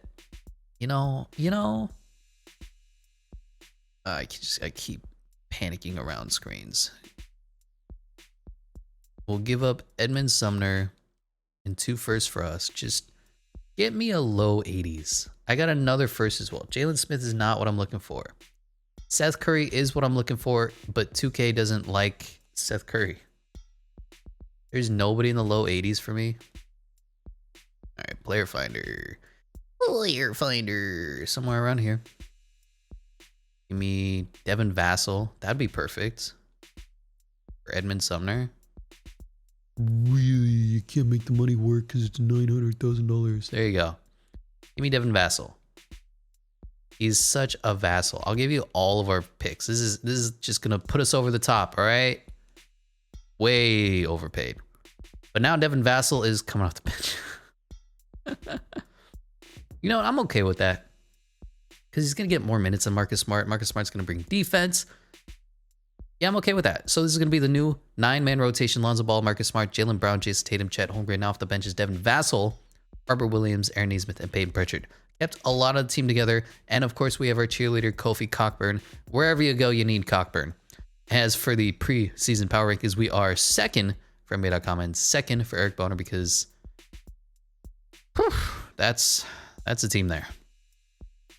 You know. I keep panicking around screens. We'll give up Edmund Sumner and 2 firsts for us. Just get me a low 80s. I got another first as well. Jalen Smith is not what I'm looking for. Seth Curry is what I'm looking for, but 2K doesn't like Seth Curry. There's nobody in the low 80s for me. All right, player finder. Player finder. Somewhere around here. Give me Devin Vassell. That'd be perfect. For Edmund Sumner. Really, you can't make the money work because it's $900,000. There you go. Give me Devin Vassell. He's such a vassal. I'll give you all of our picks. This is just gonna put us over the top, all right? Way overpaid. But now Devin Vassell is coming off the bench. You know what? I'm okay with that. Because he's going to get more minutes than Marcus Smart. Marcus Smart's going to bring defense. Yeah, I'm okay with that. So this is going to be the new 9-man rotation. Lonzo Ball, Marcus Smart, Jaylen Brown, Jason Tatum, Chet Holmgren. Now off the bench is Devin Vassell, Barbara Williams, Aaron Nesmith, and Peyton Pritchard. Kept a lot of the team together. And of course, we have our cheerleader, Kofi Cockburn. Wherever you go, you need Cockburn. As for the preseason power rankings, we are second for NBA.com and second for Eric Boner because that's a team there.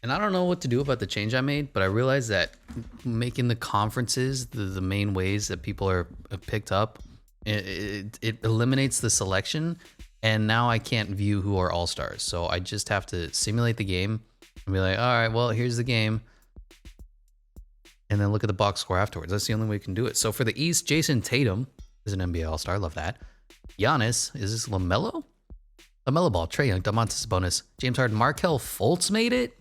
And I don't know what to do about the change I made, but I realized that making the conferences the main ways that people are picked up, it eliminates the selection. And now I can't view who are all-stars. So I just have to simulate the game and be like, all right, well, here's the game. And then look at the box score afterwards. That's the only way we can do it. So for the East, Jason Tatum is an NBA All-Star. Love that. Giannis, is this LaMelo? LaMelo Ball, Trae Young, Domantas Sabonis, James Harden, Markelle Fultz made it.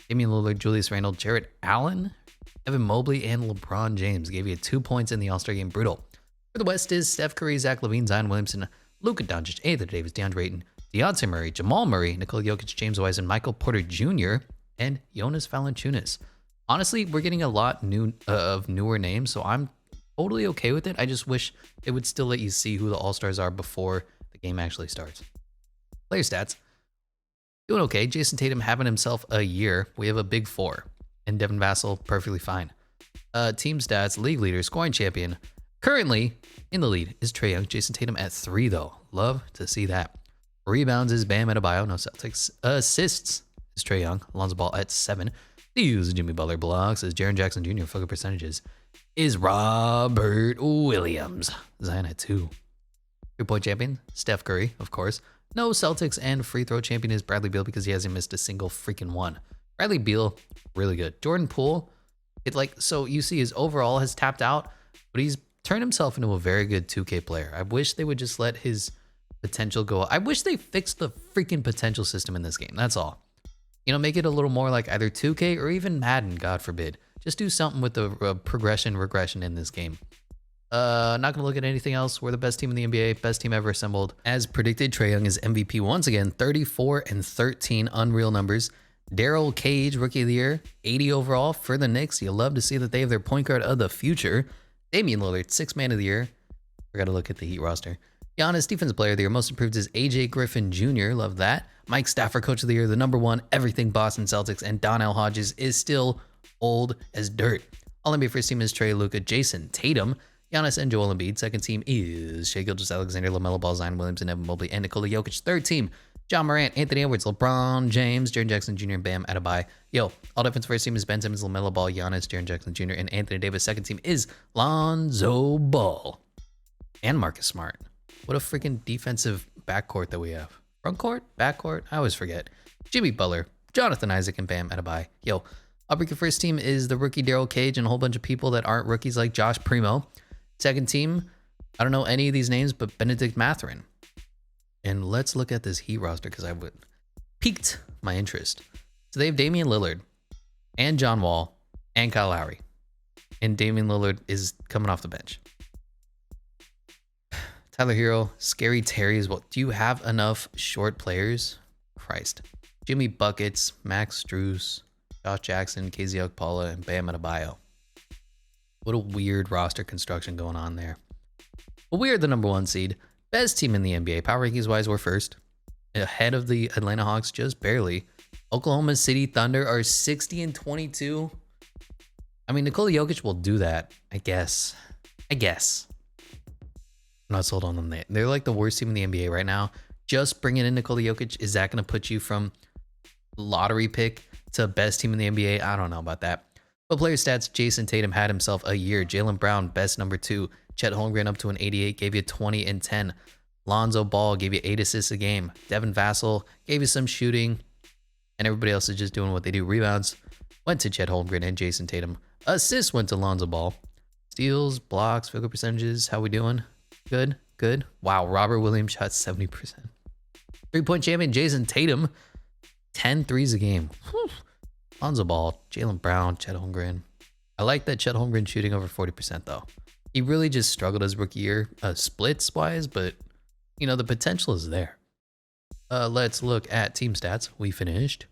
Damian Lillard, Julius Randle, Jarrett Allen, Evan Mobley, and LeBron James gave you 2 points in the All-Star game. Brutal. For the West is Steph Curry, Zach LaVine, Zion Williamson, Luka Doncic, Anthony Davis, DeAndre Ayton, Dejounte Murray, Jamal Murray, Nikola Jokic, James Wiseman, Michael Porter Jr., and Jonas Valanciunas. Honestly, we're getting a lot of newer names, so I'm totally okay with it. I just wish it would still let you see who the All-Stars are before the game actually starts. Player stats. Doing okay. Jason Tatum having himself a year. We have a big 4. And Devin Vassell, perfectly fine. Team stats, league leader, scoring champion. Currently in the lead is Trae Young. Jason Tatum at 3, though. Love to see that. Rebounds is Bam Adebayo. No Celtics. Assists is Trae Young. Lonzo Ball at 7. Steals Jimmy Butler. Blocks is Jaren Jackson Jr. Fucking percentages is Robert Williams. Zion at 2. 3-point champion, Steph Curry, of course. No Celtics, and free throw champion is Bradley Beal because he hasn't missed a single freaking one. Bradley Beal, really good. Jordan Poole, so you see his overall has tapped out, but he's turned himself into a very good 2K player. I wish they would just let his potential go. I wish they fixed the freaking potential system in this game. That's all. You know, make it a little more like either 2K or even Madden, God forbid. Just do something with the regression in this game. Not going to look at anything else. We're the best team in the NBA, best team ever assembled. As predicted, Trae Young is MVP once again, 34 and 13, unreal numbers. Daryl Cage, Rookie of the Year, 80 overall for the Knicks. You love to see that they have their point guard of the future. Damian Lillard, 6th Man of the Year. Forgot to look at the Heat roster. Giannis, Defensive Player of the Year. Most improved is AJ Griffin Jr. Love that. Mike Stafford, Coach of the Year, the #1, everything Boston Celtics. And Donnell Hodges is still old as dirt. All-NBA first team is Trae, Luka, Jason Tatum, Giannis, and Joel Embiid. Second team is Shai Gilgeous-Alexander, LaMelo Ball, Zion Williamson, Evan Mobley, and Nikola Jokic. Third team, John Morant, Anthony Edwards, LeBron James, Jaren Jackson Jr., and Bam Adebayo. All defense first team is Ben Simmons, LaMelo Ball, Giannis, Jaren Jackson Jr., and Anthony Davis. Second team is Lonzo Ball and Marcus Smart. What a freaking defensive backcourt that we have. Front court? Backcourt? I always forget. Jimmy Butler, Jonathan Isaac, and Bam Adebayo. I'll break your first team is the rookie Daryl Cage and a whole bunch of people that aren't rookies like Josh Primo. Second team, I don't know any of these names, but Benedict Mathurin. And let's look at this Heat roster because I would piqued my interest. So they have Damian Lillard and John Wall and Kyle Lowry. And Damian Lillard is coming off the bench. Tyler Hero, Scary Terry as well. Do you have enough short players? Christ. Jimmy Buckets, Max Strus, Josh Jackson, KZ Okpala, and Bam Adebayo. What a weird roster construction going on there. But we are the #1 seed. Best team in the NBA. Power rankings wise, we're first. Ahead of the Atlanta Hawks, just barely. Oklahoma City Thunder are 60-22. I mean, Nikola Jokic will do that, I guess. I'm not sold on them. They're like the worst team in the NBA right now. Just bringing in Nikola Jokic, is that going to put you from lottery pick to best team in the NBA? I don't know about that. But player stats, Jason Tatum had himself a year. Jaylen Brown, best #2. Chet Holmgren up to an 88, gave you 20 and 10. Lonzo Ball gave you 8 assists a game. Devin Vassell gave you some shooting. And everybody else is just doing what they do. Rebounds went to Chet Holmgren and Jason Tatum. Assists went to Lonzo Ball. Steals, blocks, field goal percentages. How we doing? Good. Wow, Robert Williams shot 70%. 3-point champion Jason Tatum, 10 threes a game. Whew. Lonzo Ball, Jaylen Brown, Chet Holmgren. I like that Chet Holmgren shooting over 40% though. He really just struggled his rookie year, splits wise, but you know the potential is there. Let's look at team stats. We finished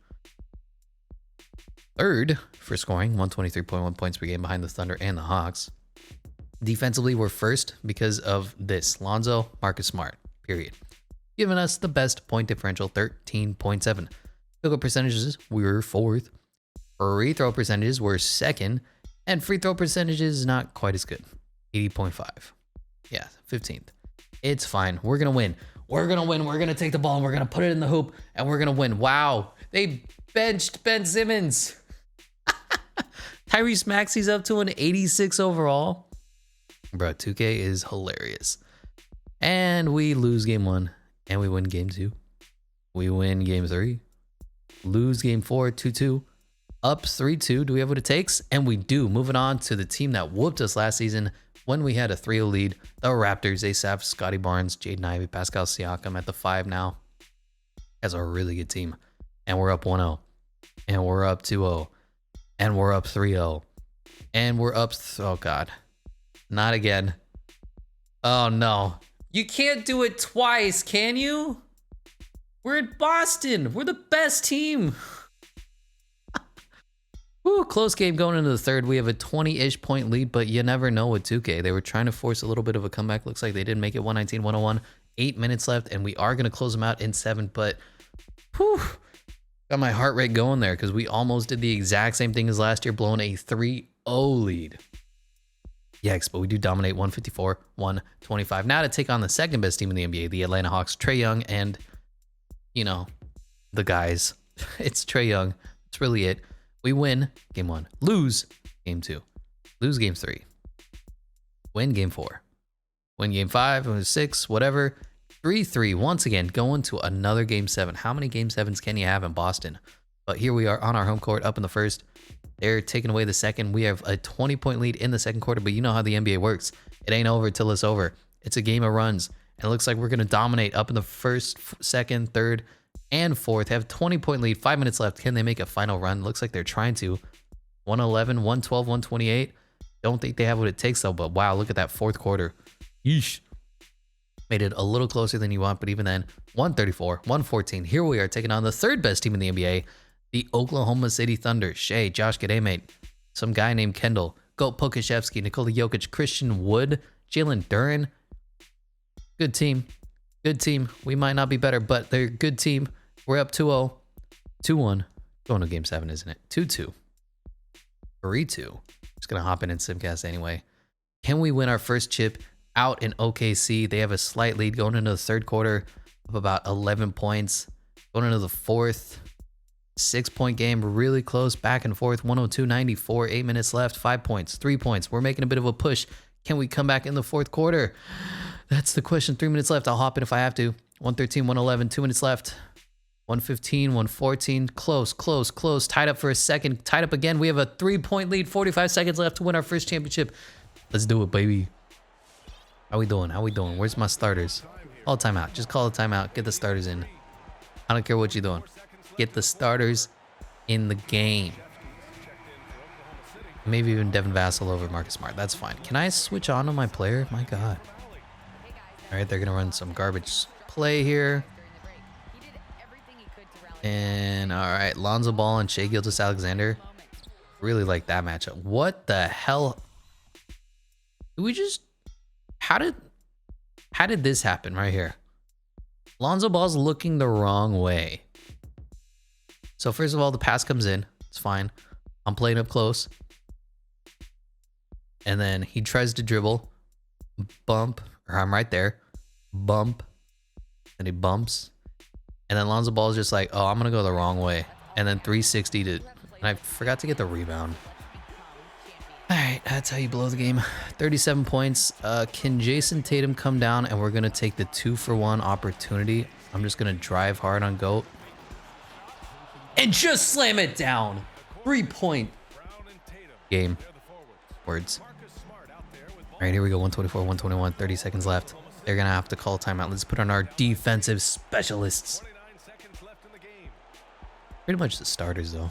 third for scoring, 123.1 points per game behind the Thunder and the Hawks. Defensively, we're first because of this. Lonzo, Marcus Smart, period. Giving us the best point differential, 13.7. Field goal percentages, we were fourth. Free throw percentages, we're second. And free throw percentages, not quite as good, 80.5. Yeah, 15th. It's fine. We're going to win. We're going to win. We're going to take the ball and we're going to put it in the hoop and we're going to win. Wow. They benched Ben Simmons. Tyrese Maxey's up to an 86 overall. Bro, 2K is hilarious. And we lose game 1 and we win game 2. We win game 3. Lose game 4, 2-2. Up 3-2. Do we have what it takes? And we do. Moving on to the team that whooped us last season when we had a 3-0 lead. The Raptors, ASAP, Scotty Barnes, Jaden Ivey, Pascal Siakam at the 5 now. That's a really good team. And we're up 1-0. And we're up 2-0. And we're up 3-0. And we're up... oh, God. Not again. Oh, no. You can't do it twice, can you? We're in Boston. We're the best team. Woo, close game going into the third. We have a 20-ish point lead, but you never know with 2K. They were trying to force a little bit of a comeback. Looks like they did make it 119-101. 8 minutes left, and we are going to close them out in 7, but whew, got my heart rate going there because we almost did the exact same thing as last year, blowing a 3-0 lead. Yikes, but we do dominate 154-125. Now to take on the second best team in the NBA, the Atlanta Hawks, Trae Young, and, you know, the guys. It's Trae Young. That's really it. We win game 1, lose game 2, lose game 3, win game 4, win game 5, win 6, whatever. 3-3, once again, going to another game 7. How many game 7s can you have in Boston? But here we are on our home court, up in the first. They're taking away the second. We have a 20-point lead in the second quarter, but you know how the NBA works. It ain't over till it's over. It's a game of runs. And it looks like we're going to dominate up in the first, second, third, and fourth. Have 20-point lead, 5 minutes left. Can they make a final run? Looks like they're trying to. 111, 112, 128. Don't think they have what it takes, though. But wow, look at that fourth quarter. Yeesh. Made it a little closer than you want, but even then, 134, 114. Here we are taking on the third best team in the NBA, the Oklahoma City Thunder. Shea, Josh Gademate, some guy named Kendall, Goat Pokashevsky, Nikola Jokic, Christian Wood, Jalen Duren. Good team. Good team. We might not be better, but they're a good team. We're up 2-0, 2-1. Going to game 7, isn't it? 2-2. 3-2. Just going to hop in Simcast anyway. Can we win our first chip out in OKC? They have a slight lead going into the third quarter of about 11 points. Going into the fourth, 6-point game, really close, back and forth, 102-94, 8 minutes left, 5 points, 3 points. We're making a bit of a push. Can we come back in the fourth quarter? That's the question. 3 minutes left. I'll hop in if I have to. 113, 111, 2 minutes left. 115, 114, close. Tied up for a second, tied up again. We have a 3-point lead, 45 seconds left to win our first championship. Let's do it, baby. How we doing? Where's my starters? Call a timeout. Just call a timeout. Get the starters in. I don't care what you're doing. Get the starters in the game. Maybe even Devin Vassell over Marcus Smart. That's fine. Can I switch on to my player? My God. All right, they're going to run some garbage play here. And all right, Lonzo Ball and Shai Gilgeous-Alexander. Really like that matchup. What the hell? Did we just... How did this happen right here? Lonzo Ball's looking the wrong way. So first of all, the pass comes in. It's fine. I'm playing up close. And then he tries to dribble. Bump. Or I'm right there. Bump. And he bumps. And then Lonzo Ball's just like, oh, I'm going to go the wrong way. And then 360 to... And I forgot to get the rebound. All right, that's how you blow the game. 37 points. Can Jason Tatum come down and we're going to take the 2-for-1 opportunity? I'm just going to drive hard on GOAT. And just slam it down. 3-point game. Words. All right, here we go. 124, 121, 30 seconds left. They're going to have to call a timeout. Let's put on our defensive specialists. Pretty much the starters, though.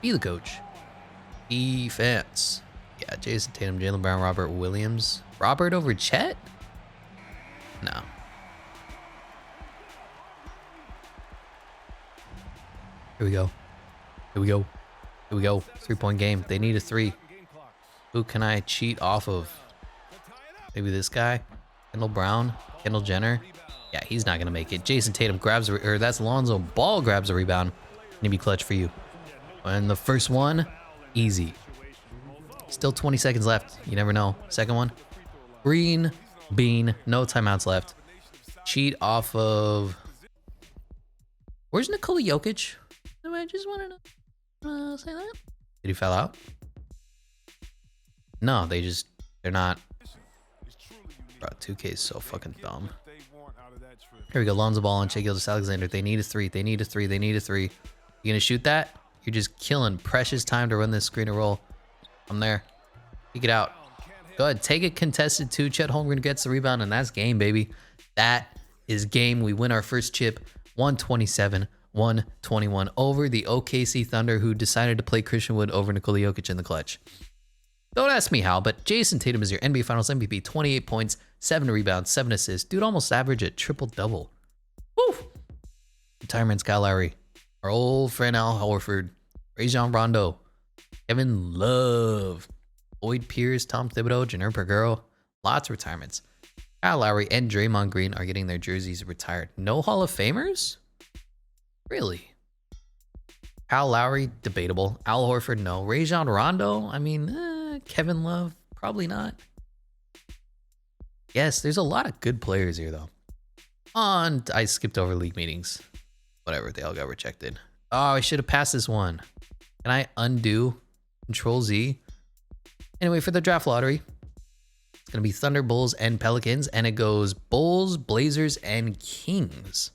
Be the coach. Defense. Yeah, Jason Tatum, Jaylen Brown, Robert Williams. Robert over Chet? No. Here we go. Here we go. Here we go. 3-point game. They need a 3. Who can I cheat off of? Maybe this guy? Kendall Brown? Kendall Jenner? Yeah, he's not going to make it. Jason Tatum grabs, or that's Lonzo Ball grabs a rebound. Gonna be clutch for you. And the first one, easy. Still 20 seconds left. You never know. Second one, green bean. No timeouts left. Cheat off of... Where's Nikola Jokic? I just wanted to say that. Did he foul out? No, they're not. Bro, 2K is so fucking dumb. Here we go. Lonzo Ball and Shai Gilgeous-Alexander. They need a 3. They need a 3. They need a 3. You gonna shoot that? You're just killing precious time to run this screen and roll. I'm there. Kick it out. Go ahead. Take it contested 2. Chet Holmgren gets the rebound, and that's game, baby. That is game. We win our first chip. 127-121 over the OKC Thunder, who decided to play Christian Wood over Nikola Jokic in the clutch. Don't ask me how, but Jason Tatum is your NBA Finals MVP. 28 points, 7 rebounds, 7 assists. Dude almost averaged a triple-double. Woo! Retirement's Kyle Lowry. Our old friend Al Horford. Rajon Rondo. Kevin Love. Lloyd Pierce, Tom Thibodeau, Janner Pergero. Lots of retirements. Kyle Lowry and Draymond Green are getting their jerseys retired. No Hall of Famers? Really? Kyle Lowry, debatable. Al Horford, no. Rajon Rondo, I mean, Kevin Love, probably not. Yes, there's a lot of good players here, though. I skipped over league meetings. Whatever, they all got rejected. Oh, I should have passed this one. Can I undo? Control Z. Anyway, for the draft lottery, it's going to be Thunder, Bulls, and Pelicans. And it goes Bulls, Blazers, and Kings.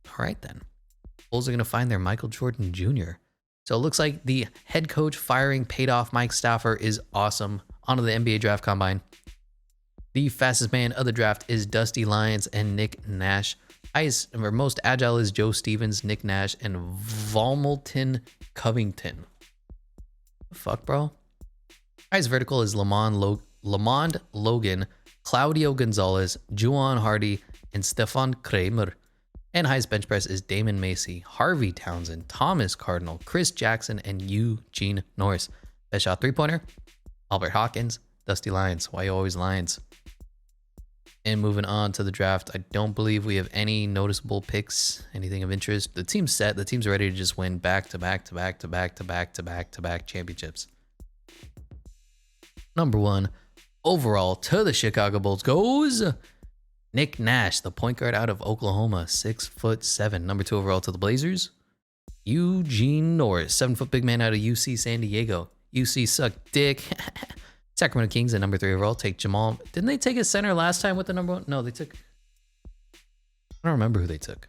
All right, then. Bulls are going to find their Michael Jordan Jr. So it looks like the head coach firing paid off. Mike Stauffer is awesome. On to the NBA Draft Combine. The fastest man of the draft is Dusty Lyons and Nick Nash. Most agile is Joe Stevens, Nick Nash, and Volmelton Covington. The fuck, bro? Highest vertical is Lamond Logan, Claudio Gonzalez, Juwan Hardy, and Stefan Kramer. And highest bench press is Damon Macy, Harvey Townsend, Thomas Cardinal, Chris Jackson, and Eugene Norris. Best shot 3-pointer, Albert Hawkins, Dusty Lyons. Why you always Lions? And moving on to the draft, I don't believe we have any noticeable picks, anything of interest. The team's set. The team's ready to just win back-to-back championships. Number 1 overall to the Chicago Bulls goes Nick Nash, the point guard out of Oklahoma, 6'7". Number 2 overall to the Blazers, Eugene Norris, 7-foot big man out of UC San Diego. UC suck dick. Sacramento Kings at number 3 overall take Jamal. Didn't they take a center last time with the number 1? No, they took... I don't remember who they took.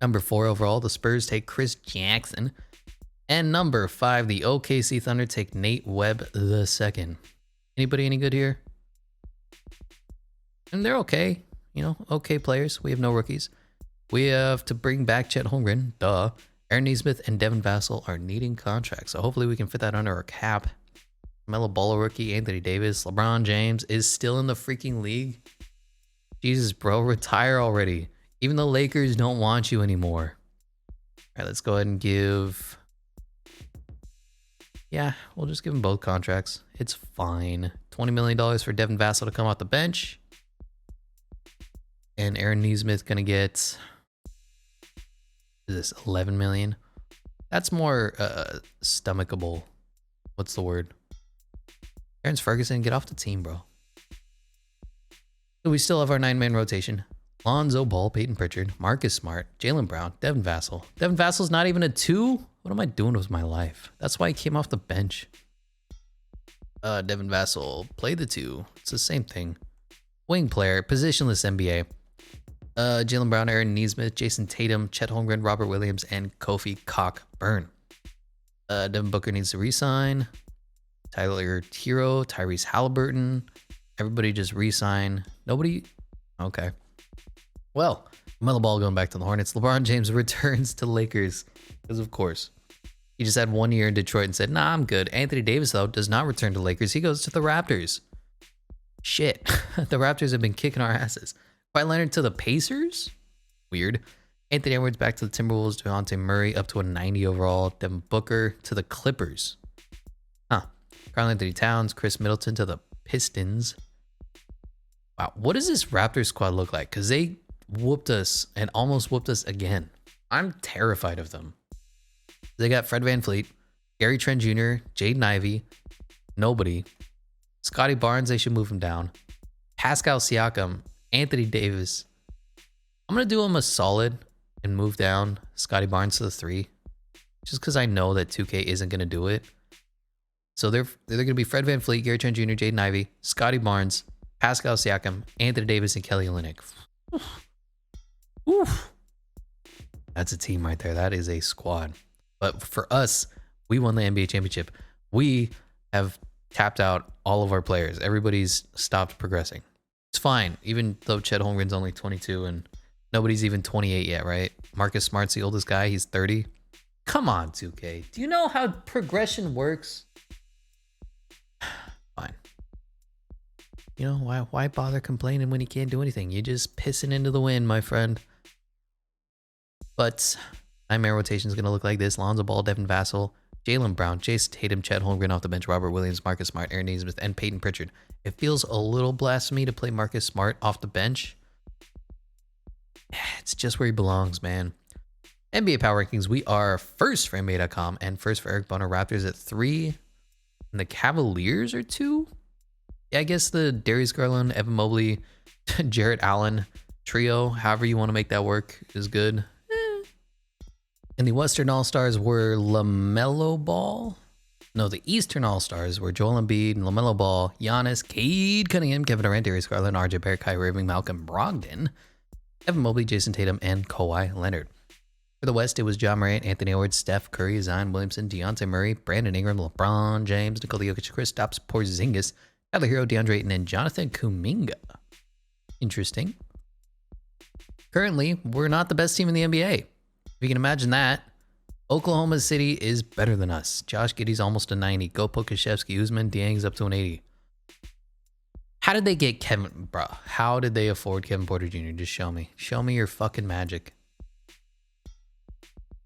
Number 4 overall, the Spurs take Chris Jackson. And number 5, the OKC Thunder take Nate Webb II. Anybody any good here? And they're okay. You know, okay players. We have no rookies. We have to bring back Chet Holmgren. Duh. Aaron Nesmith and Devin Vassell are needing contracts. So hopefully we can fit that under our cap. Melo Ball rookie, Anthony Davis. LeBron James is still in the freaking league. Jesus, bro. Retire already. Even the Lakers don't want you anymore. All right, let's go ahead and give... Yeah, we'll just give them both contracts. It's fine. $20 million for Devin Vassell to come off the bench. And Aaron Nesmith going to get... Is this $11 million? That's more stomachable. What's the word? Terrence Ferguson, get off the team, bro. So we still have our 9-man rotation. Lonzo Ball, Peyton Pritchard, Marcus Smart, Jaylen Brown, Devin Vassell. Devin Vassell's not even a 2? What am I doing with my life? That's why he came off the bench. Devin Vassell, play the 2. It's the same thing. Wing player, positionless NBA. Jaylen Brown, Aaron Nesmith, Jason Tatum, Chet Holmgren, Robert Williams, and Kofi Cockburn. Devin Booker needs to resign. Tyler Hero, Tyrese Halliburton. Everybody just resign. Nobody. Okay. Well, Melo Ball going back to the Hornets. LeBron James returns to Lakers. Because of course. He just had 1 year in Detroit and said, nah, I'm good. Anthony Davis, though, does not return to Lakers. He goes to the Raptors. Shit. The Raptors have been kicking our asses. Kawhi Leonard to the Pacers? Weird. Anthony Edwards back to the Timberwolves. DeJounte Murray up to a 90 overall. Devin Booker to the Clippers. Huh. Karl Anthony Towns. Chris Middleton to the Pistons. Wow. What does this Raptors squad look like? Because they whooped us and almost whooped us again. I'm terrified of them. They got Fred VanVleet, Gary Trent Jr., Jaden Ivey, nobody. Scotty Barnes, they should move him down. Pascal Siakam, Anthony Davis. I'm going to do him a solid and move down Scotty Barnes to the 3. Just because I know that 2K isn't going to do it. So they're going to be Fred VanVleet, Gary Trent Jr., Jaden Ivey, Scotty Barnes, Pascal Siakam, Anthony Davis, and Kelly Olynyk. Oof. That's a team right there. That is a squad. But for us, we won the NBA championship. We have tapped out all of our players. Everybody's stopped progressing. It's fine, even though Chet Holmgren's only 22 and nobody's even 28 yet, right? Marcus Smart's the oldest guy. He's 30. Come on, 2K. Do you know how progression works? Fine. You know, why bother complaining when you can't do anything? You're just pissing into the wind, my friend. But 9-man rotation is going to look like this. Lonzo Ball, Devin Vassell, Jaylen Brown, Jason Tatum, Chet Holmgren off the bench, Robert Williams, Marcus Smart, Aaron Nesmith, and Peyton Pritchard. It feels a little blasphemy to play Marcus Smart off the bench. It's just where he belongs, man. NBA Power Rankings, we are first for NBA.com and first for Eric Boner. Raptors at 3. And the Cavaliers are 2. Yeah, I guess the Darius Garland, Evan Mobley, Jarrett Allen trio, however you want to make that work, is good. And the Western All-Stars were LaMelo Ball. No, the Eastern All-Stars were Joel Embiid, LaMelo Ball, Giannis, Cade Cunningham, Kevin Durant, Darius Garland, RJ Barrett, Kyrie Irving, Malcolm Brogdon, Evan Mobley, Jason Tatum, and Kawhi Leonard. For the West, it was John Morant, Anthony Edwards, Steph Curry, Zion Williamson, DeJounte Murray, Brandon Ingram, LeBron James, Nikola Jokic, Kristaps Porzingis, Tyler Hero, DeAndre Ayton, and Jonathan Kuminga. Interesting. Currently, we're not the best team in the NBA. If you can imagine that. Oklahoma City is better than us. Josh Giddey's almost a 90. Go Pokashevsky, Usman, Dieng's up to an 80. How did they get Kevin, bro? How did they afford Kevin Porter Jr.? Just show me. Show me your fucking magic.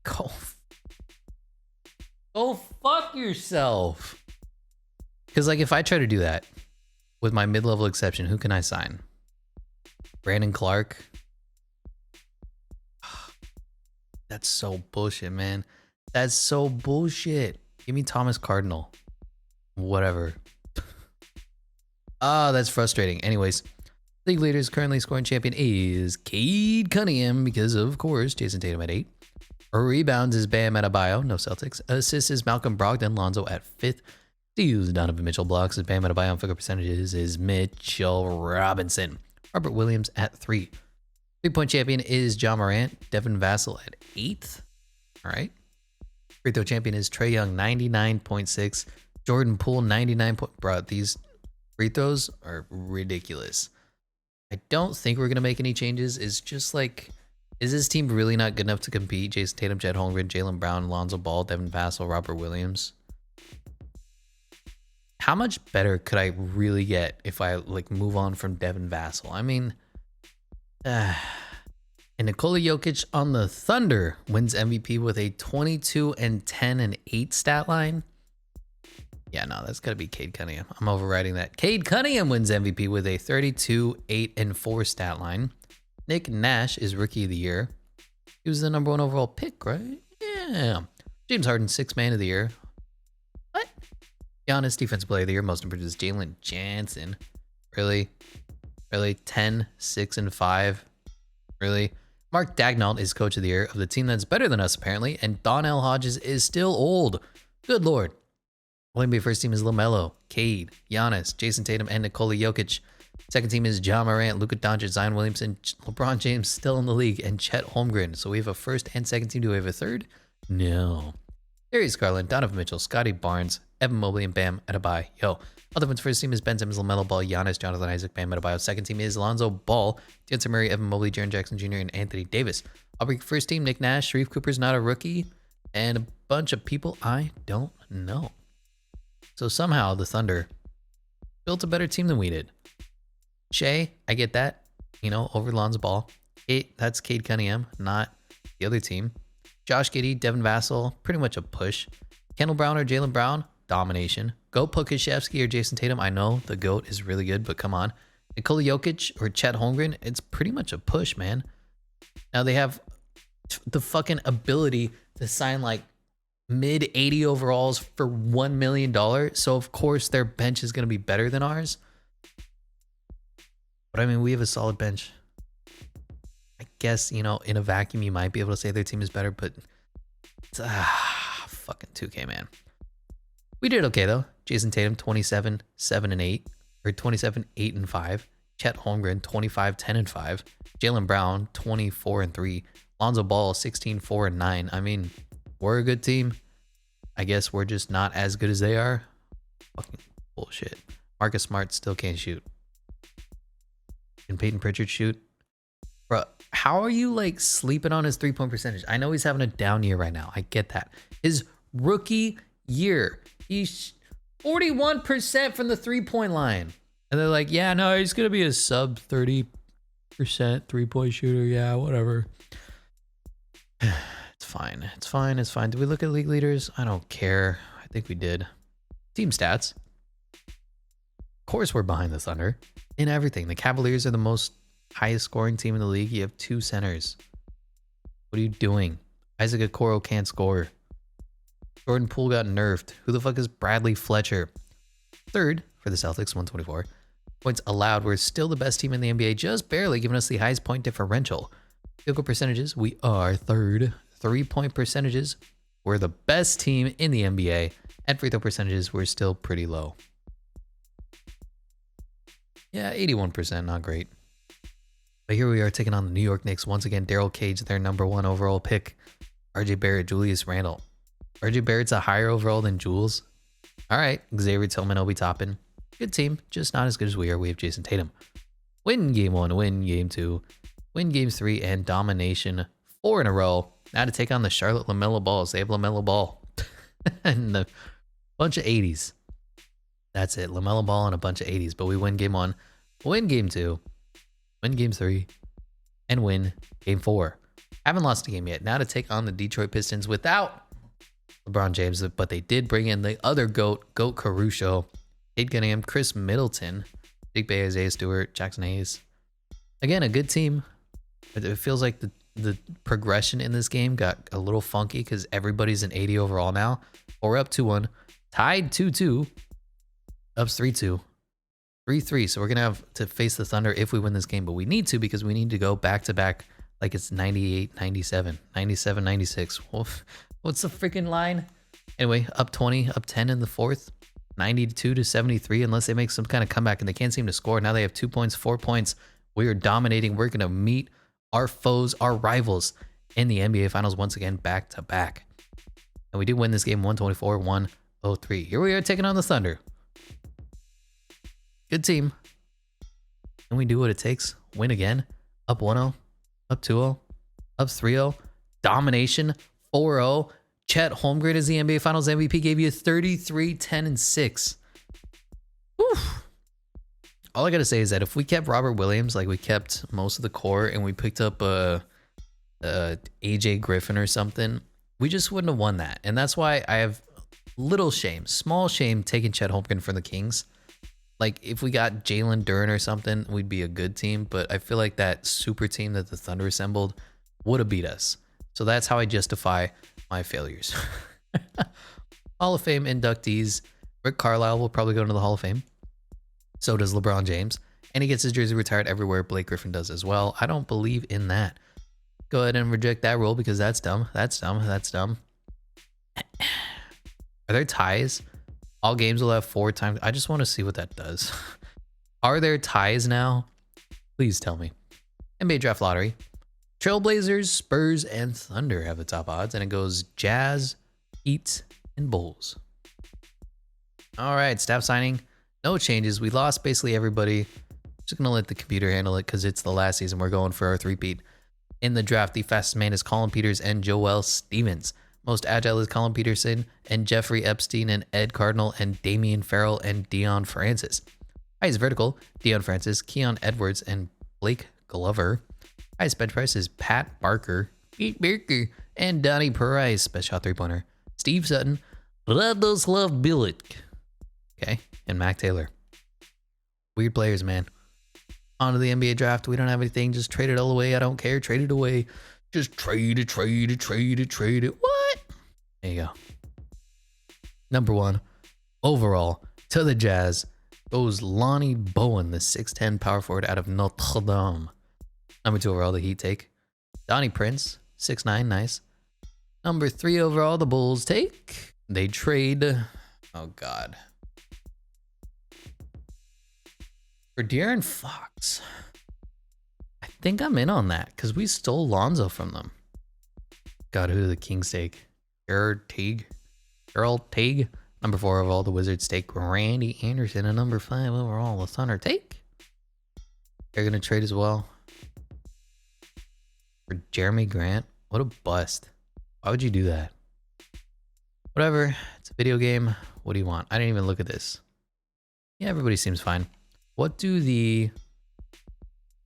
Go fuck yourself. Because, like, if I try to do that with my mid-level exception, who can I sign? Brandon Clark? That's so bullshit, man. That's so bullshit. Give me Thomas Cardinal. Whatever. That's frustrating. Anyways, league leaders currently scoring champion is Cade Cunningham because, of course, Jason Tatum at 8. Rebounds is Bam Adebayo, no Celtics. Assists is Malcolm Brogdon, Lonzo at 5th. Steals Donovan Mitchell. Blocks is Bam Adebayo. On figure percentages is Mitchell Robinson. Robert Williams at 3. 3-point champion is John Morant. Devin Vassell at 8th. All right. Free throw champion is Trae Young, 99.6. Jordan Poole, 99. Bro, these free throws are ridiculous. I don't think we're going to make any changes. It's just like, is this team really not good enough to compete? Jason Tatum, Chet Holmgren, Jaylen Brown, Lonzo Ball, Devin Vassell, Robert Williams. How much better could I really get if I like move on from Devin Vassell? I mean, and Nikola Jokic on the Thunder wins MVP with a 22 and 10 and 8 stat line. Yeah, no, that's got to be Cade Cunningham. I'm overriding that. Cade Cunningham wins MVP with a 32, 8 and 4 stat line. Nick Nash is Rookie of the Year. He was the #1 overall pick, right? Yeah. James Harden, 6th Man of the Year. What? Giannis, Defensive Player of the Year. Most improved is Jalen Jansen. Really? Really? 10, 6 and 5. Really? Mark Daigneault is Coach of the Year of the team that's better than us, apparently. And Donnell Hodges is still old. Good Lord. NBA first team is LaMelo, Cade, Giannis, Jason Tatum, and Nikola Jokic. Second team is John Morant, Luka Doncic, Zion Williamson, LeBron James still in the league, and Chet Holmgren. So we have a first and second team. Do we have a third? No. Darius Garland, Donovan Mitchell, Scotty Barnes, Evan Mobley, and Bam Adebayo. Yo. Otherwise, first team is Ben Simmons, LaMelo Ball, Giannis, Jonathan Isaac, Bam Adebayo. Second team is Lonzo Ball, D'Anthony Murray, Evan Mobley, Jaren Jackson Jr., and Anthony Davis. Aubrey first team, Nick Nash, Sharif Cooper's not a rookie, and a bunch of people I don't know. So somehow the Thunder built a better team than we did. Shea, I get that, over Lonzo Ball. That's Cade Cunningham, not the other team. Josh Giddey, Devin Vassell, pretty much a push. Kendall Brown or Jaylen Brown, domination. Goat Pokashevsky or Jason Tatum, I know the GOAT is really good, but come on. Nikola Jokic or Chet Holmgren, it's pretty much a push, man. Now they have the fucking ability to sign like mid 80 overalls for $1 million. So of course their bench is going to be better than ours. But I mean, we have a solid bench. I guess, in a vacuum, you might be able to say their team is better, but it's, fucking 2K, man. We did okay though. Jason Tatum, 27, 7 and 8, or 27, 8 and 5. Chet Holmgren, 25, 10 and 5. Jaylen Brown, 24 and 3. Lonzo Ball, 16, 4 and 9. I mean, we're a good team. I guess we're just not as good as they are. Fucking bullshit. Marcus Smart still can't shoot. Can Peyton Pritchard shoot? Bro, how are you like sleeping on his 3-point percentage? I know he's having a down year right now. I get that. His rookie year, he's 41% from the 3-point line. And they're like, yeah, no, he's going to be a sub 30% 3-point shooter. Yeah, whatever. It's fine. It's fine. It's fine. Did we look at league leaders? I don't care. I think we did. Team stats. Of course, we're behind the Thunder in everything. The Cavaliers are the most highest scoring team in the league. You have 2 centers. What are you doing? Isaac Okoro can't score. Jordan Poole got nerfed. Who the fuck is Bradley Fletcher? Third for the Celtics, 124. Points allowed. We're still the best team in the NBA, just barely giving us the highest point differential. Field goal percentages, we are third. 3-point percentages, we're the best team in the NBA. And free throw percentages, we're still pretty low. Yeah, 81%, not great. But here we are taking on the New York Knicks. Once again, Daryl Cage, their #1 overall pick. RJ Barrett, Julius Randle. RJ Barrett's a higher overall than Jules. All right, Xavier Tillman, Obi Toppin. Good team, just not as good as we are. We have Jason Tatum. Win game 1, win game 2, win games 3, and domination 4 in a row. Now to take on the Charlotte LaMelo Balls. They have LaMelo Ball and a bunch of 80s. That's it, LaMelo Ball and a bunch of 80s. But we win game 1, win game 2, win game 3, and win game 4. Haven't lost a game yet. Now to take on the Detroit Pistons without LeBron James, but they did bring in the other GOAT Caruso, Cade Cunningham, Chris Middleton, Big Bay, Isaiah Stewart, Jackson Hayes. Again, a good team. It feels like the progression in this game got a little funky because everybody's an 80 overall now. But we're up 2-1, tied 2-2, up 3-2, 3-3. So we're going to have to face the Thunder if we win this game, but we need to because we need to go back-to-back like it's 98, 97, 97, 96. What's the freaking line? Anyway, up 20, up 10 in the fourth, 92-73, unless they make some kind of comeback and they can't seem to score. Now they have 2 points, 4 points. We are dominating. We're going to meet our foes, our rivals in the NBA Finals once again, back-to-back. And we did win this game 124-103. Here we are taking on the Thunder. Good team. Can we do what it takes? Win again? Up 1-0? Up 2-0? Up 3-0? Domination? 4-0? Chet Holmgren is the NBA Finals MVP, gave you 33, 10, and 6. Oof. All I got to say is that if we kept Robert Williams, like we kept most of the core, and we picked up AJ Griffin or something, we just wouldn't have won that. And that's why I have little shame, small shame, taking Chet Holmgren for the Kings. Like, if we got Jalen Duren or something, we'd be a good team. But I feel like that super team that the Thunder assembled would have beat us. So that's how I justify my failures. Hall of Fame inductees. Rick Carlisle will probably go into the Hall of Fame. So does LeBron James. And he gets his jersey retired everywhere. Blake Griffin does as well. I don't believe in that. Go ahead and reject that rule because that's dumb. That's dumb. That's dumb. Are there ties? All games will have 4 times. I just want to see what that does. Are there ties now? Please tell me. NBA Draft Lottery. Trailblazers, Spurs, and Thunder have the top odds. And it goes Jazz, Heat, and Bulls. All right, staff signing. No changes. We lost basically everybody. Just going to let the computer handle it because it's the last season. We're going for our three-peat. In the draft, the fastest man is Colin Peters and Joel Stevens. Most agile is Colin Peterson and Jeffrey Epstein and Ed Cardinal and Damian Farrell and Dion Francis. Highest vertical, Dion Francis, Keon Edwards, and Blake Glover. Highest bench price is Pat Barker, Pete Barker, and Donnie Price. Best shot three-pointer, Steve Sutton, Radoslav Bilic. Okay, and Mac Taylor. Weird players, man. On to the NBA draft. We don't have anything. Just trade it all away. I don't care. Trade it away. Just trade it, trade it, trade it, trade it. What? There you go. Number 1 overall to the Jazz goes Lonnie Bowen, the 6'10 power forward out of Notre Dame. Number 2 overall, the Heat take Donnie Prince, 6'9, nice. Number 3 overall, the Bulls take. They trade. Oh God. For De'Aaron Fox. I think I'm in on that because we stole Lonzo from them. God, who did the Kings take? Gerald Teague. Number 4 overall, the Wizards take Randy Anderson. And number 5 overall, the Thunder take. They're going to trade as well for Jeremy Grant. What a bust. Why would you do that? Whatever. It's a video game. What do you want? I didn't even look at this. Yeah, everybody seems fine. What do the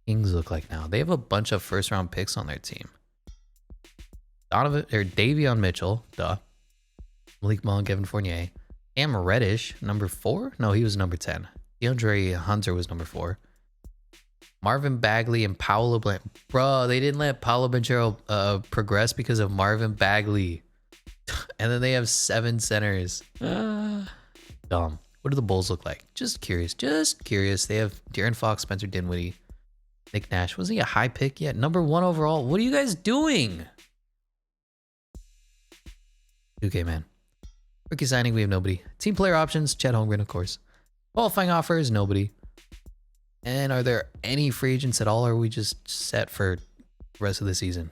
Kings look like now? They have a bunch of first-round picks on their team. Davion Mitchell, duh. Malik Monk, Kevin Fournier. Cam Reddish, number 4? No, he was number 10. DeAndre Hunter was number 4. Marvin Bagley and Paolo Blanco. Bro, they didn't let Paolo Banchero progress because of Marvin Bagley. And then they have 7 centers. Dumb. What do the Bulls look like? Just curious. Just curious. They have De'Aaron Fox, Spencer Dinwiddie, Nick Nash. Wasn't he a high pick yet? Number 1 overall. What are you guys doing? 2K, man. Rookie signing, we have nobody. Team player options, Chet Holmgren, of course. Qualifying offers, nobody. And are there any free agents at all, or are we just set for the rest of the season?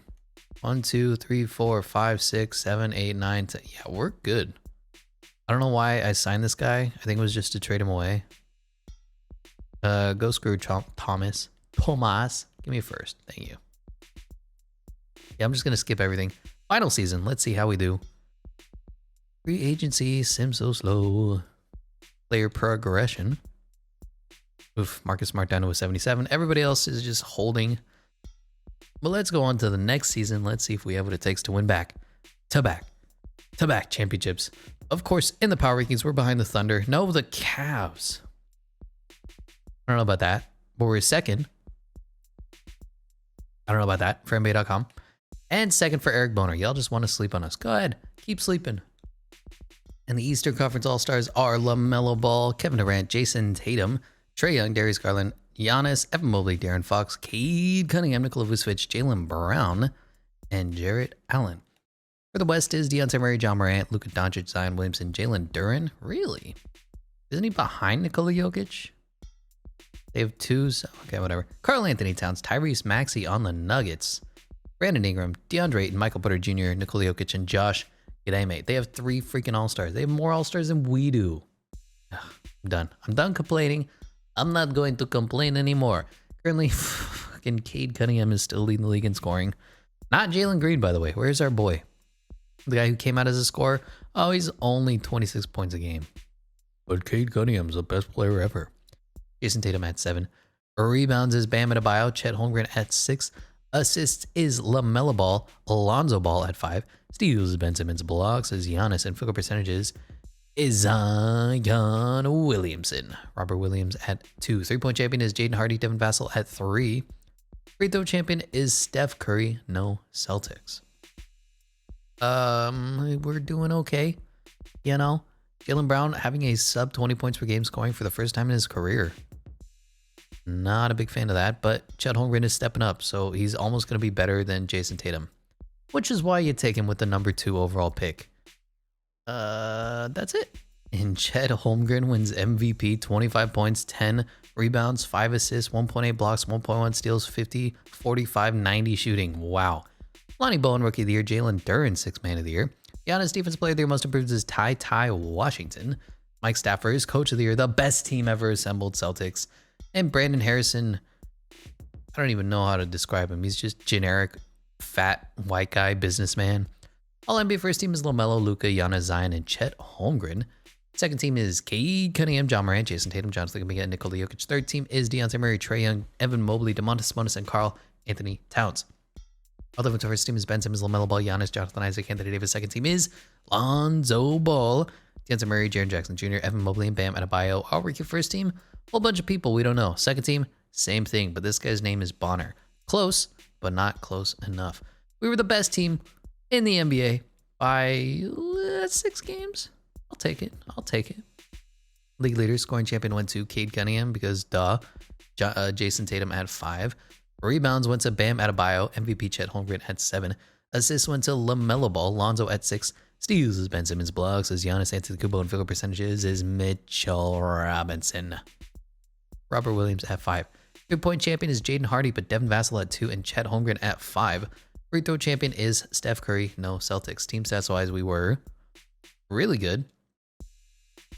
1, 2, 3, 4, 5, 6, 7, 8, 9, 10. Yeah, we're good. I don't know why I signed this guy. I think it was just to trade him away. Go screw Thomas. Give me a first. Thank you. Yeah, I'm just going to skip everything. Final season. Let's see how we do. Free agency. Sim so slow. Player progression. Oof, Marcus Smart down to a 77. Everybody else is just holding. But let's go on to the next season. Let's see if we have what it takes to win back championships. Of course, in the power rankings, we're behind the Thunder. No, the Cavs. I don't know about that, but we're second. I don't know about that for NBA.com. And second for Eric Boner. Y'all just want to sleep on us. Go ahead. Keep sleeping. And the Eastern Conference All-Stars are LaMelo Ball, Kevin Durant, Jason Tatum, Trae Young, Darius Garland, Giannis, Evan Mobley, De'Aaron Fox, Cade Cunningham, Nikola Vucevic, Jaylen Brown, and Jarrett Allen. For the West is Dejounte Murray, John Morant, Luka Doncic, Zion Williamson, Jalen Duren. Really? Isn't he behind Nikola Jokic? They have 2, so okay, whatever. Karl Anthony Towns, Tyrese Maxey on the Nuggets, Brandon Ingram, DeAndre Ayton, Michael Porter Jr., Nikola Jokic, and Josh Giddey. They have 3 freaking All-Stars. They have more All-Stars than we do. Ugh, I'm done. I'm done complaining. I'm not going to complain anymore. Currently, fucking Cade Cunningham is still leading the league in scoring. Not Jalen Green, by the way. Where's our boy? The guy who came out as a scorer? Oh, he's only 26 points a game. But Cade Cunningham's the best player ever. Jason Tatum at 7. Rebounds is Bam Adebayo. Chet Holmgren at 6. Assists is LaMelo Ball. Alonzo Ball at 5. Steals is Ben Simmons. Blocks is Giannis. And field goal percentages is Zion Williamson. Robert Williams at 2. 3-point champion is Jaden Hardy. Devin Vassell at 3. Free throw champion is Steph Curry. No Celtics. We're doing okay. You know, Jaylen Brown having a sub 20 points per game scoring for the first time in his career. Not a big fan of that, but Chet Holmgren is stepping up, so he's almost going to be better than Jason Tatum, which is why you take him with the number 2 overall pick. That's it. And Chet Holmgren wins MVP, 25 points, 10 rebounds, 5 assists, 1.8 blocks, 1.1 steals, 50, 45, 90 shooting. Wow. Lonnie Bowen, Rookie of the Year. Jalen Duren, 6th Man of the Year. Giannis, Defense Player of the Year. Most Improved is Ty Washington. Mike Stafford is Coach of the Year. The best team ever assembled, Celtics. And Brandon Harrison, I don't even know how to describe him. He's just generic, fat, white guy, businessman. All NBA first team is LaMelo, Luka, Giannis, Zion, and Chet Holmgren. Second team is Cade Cunningham, John Morant, Jason Tatum, Jonathan Kuminga, Nikola Jokic. Third team is DeJounte Murray, Trae Young, Evan Mobley, DeMontis Sabonis, and Karl Anthony Towns. Other first team is Ben Simmons, LaMelo Ball, Giannis, Jonathan Isaac, Anthony Davis. Second team is Lonzo Ball, DeJounte Murray, Jaren Jackson Jr., Evan Mobley, and Bam Adebayo. Our rookie first team, whole bunch of people we don't know. Second team, same thing, but this guy's name is Bonner. Close, but not close enough. We were the best team in the NBA by 6 games. I'll take it. League leader, scoring champion went to Cade Cunningham because Jason Tatum at 5. Rebounds went to Bam Adebayo. MVP Chet Holmgren at 7. Assists went to LaMelo Ball. Lonzo at 6. Steals is Ben Simmons. Blocks is Giannis Antetokounmpo. And field goal percentages is Mitchell Robinson. Robert Williams at 5. 3-point champion is Jaden Hardy, but Devin Vassell at 2 and Chet Holmgren at 5. Free throw champion is Steph Curry. No Celtics. Team stats wise, we were really good.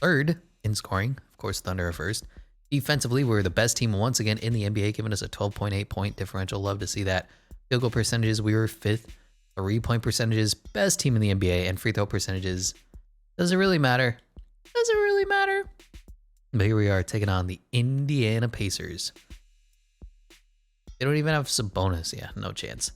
Third in scoring. Of course, Thunder are first. Defensively, we're the best team once again in the NBA, giving us a 12.8 point differential. Love to see that. Field goal percentages, we were 5th. 3-point percentages, best team in the NBA. And free throw percentages, does it really matter? Does it really matter? But here we are taking on the Indiana Pacers. They don't even have Sabonis. Yeah, no chance.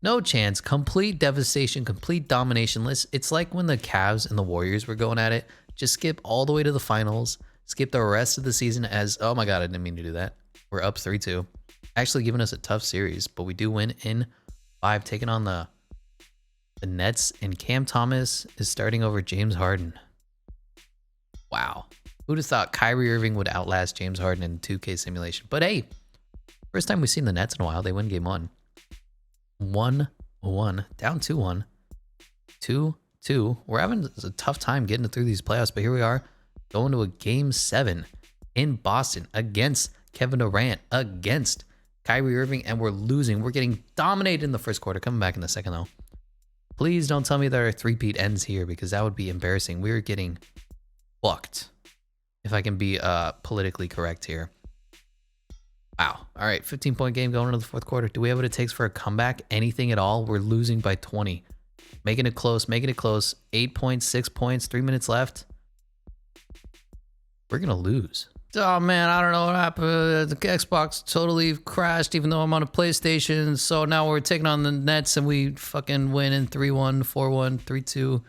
No chance. Complete devastation, complete domination. It's like when the Cavs and the Warriors were going at it. Just skip all the way to the finals. Skip the rest of the season as, oh my God, I didn't mean to do that. We're up 3-2. Actually giving us a tough series, but we do win in 5, taking on the Nets, and Cam Thomas is starting over James Harden. Wow. Who'd have thought Kyrie Irving would outlast James Harden in 2K simulation? But hey, first time we've seen the Nets in a while. They win game 1. 1-1. Down 2-1. 2-2. We're having a tough time getting through these playoffs, but here we are. Going to a game 7 in Boston against Kevin Durant, against Kyrie Irving, and we're losing. We're getting dominated in the first quarter. Coming back in the second, though. Please don't tell me that our three-peat ends here, because that would be embarrassing. We're getting fucked, if I can be politically correct here. Wow. All right, 15-point game going into the fourth quarter. Do we have what it takes for a comeback? Anything at all? We're losing by 20. Making it close, 8 points, 6 points, 3 minutes left. We're going to lose. Oh, man, I don't know what happened. The Xbox totally crashed, even though I'm on a PlayStation. So now we're taking on the Nets, and we fucking win in 3-1, 4-1, 3-2,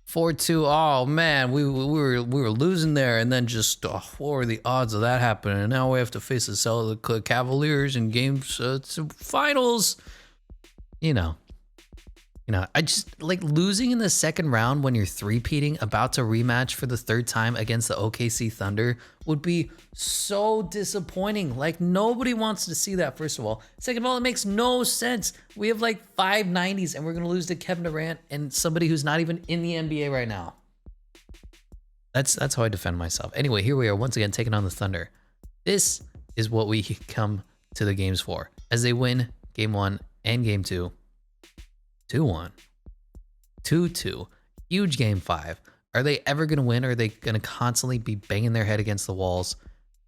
4-2. Oh, man, we were losing there. And then just, what were the odds of that happening? And now we have to face the Cavaliers in games finals. I just like losing in the second round when you're three-peating, about to rematch for the 3rd time against the OKC Thunder would be so disappointing. Like, nobody wants to see that, first of all. Second of all, it makes no sense. We have like 5 90s and we're going to lose to Kevin Durant and somebody who's not even in the NBA right now. That's how I defend myself. Anyway, here we are once again taking on the Thunder. This is what we come to the games for. As they win game 1 and game 2. 2-1, 2-2, huge game 5. Are they ever going to win? Or are they going to constantly be banging their head against the walls?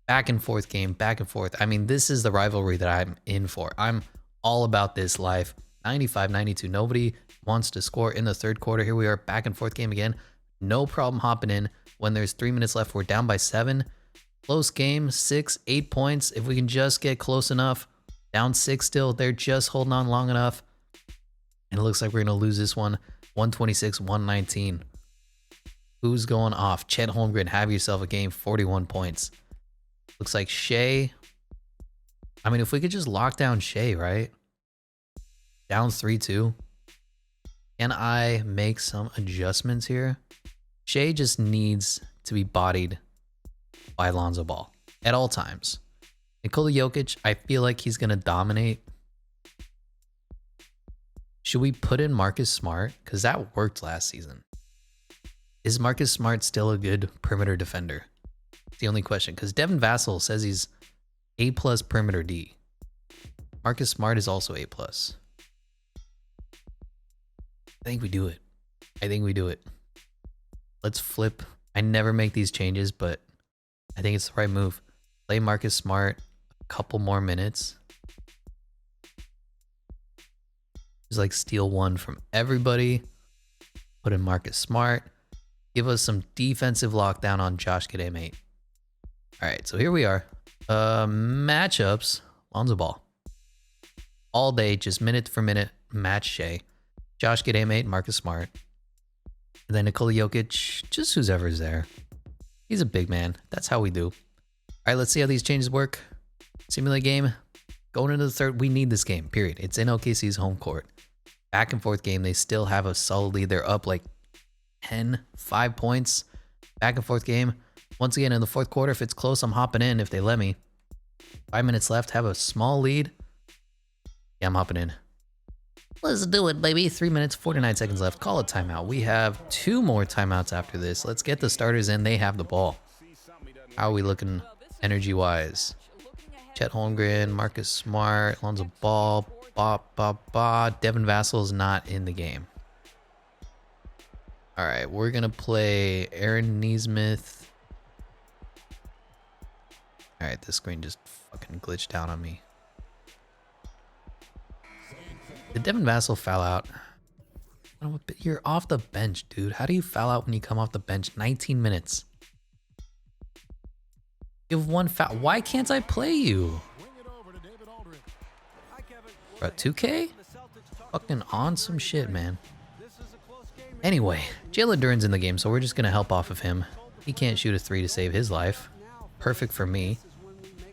Back and forth game, back and forth. I mean, this is the rivalry that I'm in for. I'm all about this life. 95-92. Nobody wants to score in the third quarter. Here we are, back and forth game again. No problem hopping in when there's 3 minutes left. We're down by 7. Close game, 6, 8 points. If we can just get close enough. Down 6 still. They're just holding on long enough. And it looks like we're going to lose this one. 126-119. Who's going off? Chet Holmgren, have yourself a game. 41 points. Looks like Shea. I mean, if we could just lock down Shea, right? Down 3-2. Can I make some adjustments here? Shea just needs to be bodied by Lonzo Ball at all times. Nikola Jokic, I feel like he's going to dominate. Should we put in Marcus Smart? Because that worked last season. Is Marcus Smart still a good perimeter defender? It's the only question. Because Devin Vassell says he's A+ perimeter D. Marcus Smart is also A+. I think we do it. I think we do it. Let's flip. I never make these changes, but I think it's the right move. Play Marcus Smart a couple more minutes. Just like steal one from everybody. Put in Marcus Smart. Give us some defensive lockdown on Josh Giddey. All right, so here we are. Matchups. Lonzo Ball. All day, just minute for minute, match Shea. Josh Giddey, Marcus Smart. And then Nikola Jokic, just whoever's there. He's a big man. That's how we do. All right, let's see how these changes work. Simulate game. Going into the third, we need this game, period. It's in OKC's home court. Back and forth game. They still have a solid lead. They're up like 5 points. Back and forth game. Once again, in the fourth quarter, if it's close, I'm hopping in if they let me. 5 minutes left. Have a small lead. Yeah, I'm hopping in. Let's do it, baby. 3 minutes, 49 seconds left. Call a timeout. We have 2 more timeouts after this. Let's get the starters in. They have the ball. How are we looking energy-wise? Chet Holmgren, Marcus Smart, Lonzo Ball, Devin Vassell's not in the game. All right, we're going to play Aaron Nesmith. All right, this screen just fucking glitched out on me. Did Devin Vassell foul out? You're off the bench, dude. How do you foul out when you come off the bench? 19 minutes. You have 1 foul. Why can't I play you? Bro, 2K? Fucking on some shit, man. Anyway, Jalen Duren's in the game, so we're just going to help off of him. He can't shoot a 3 to save his life. Perfect for me.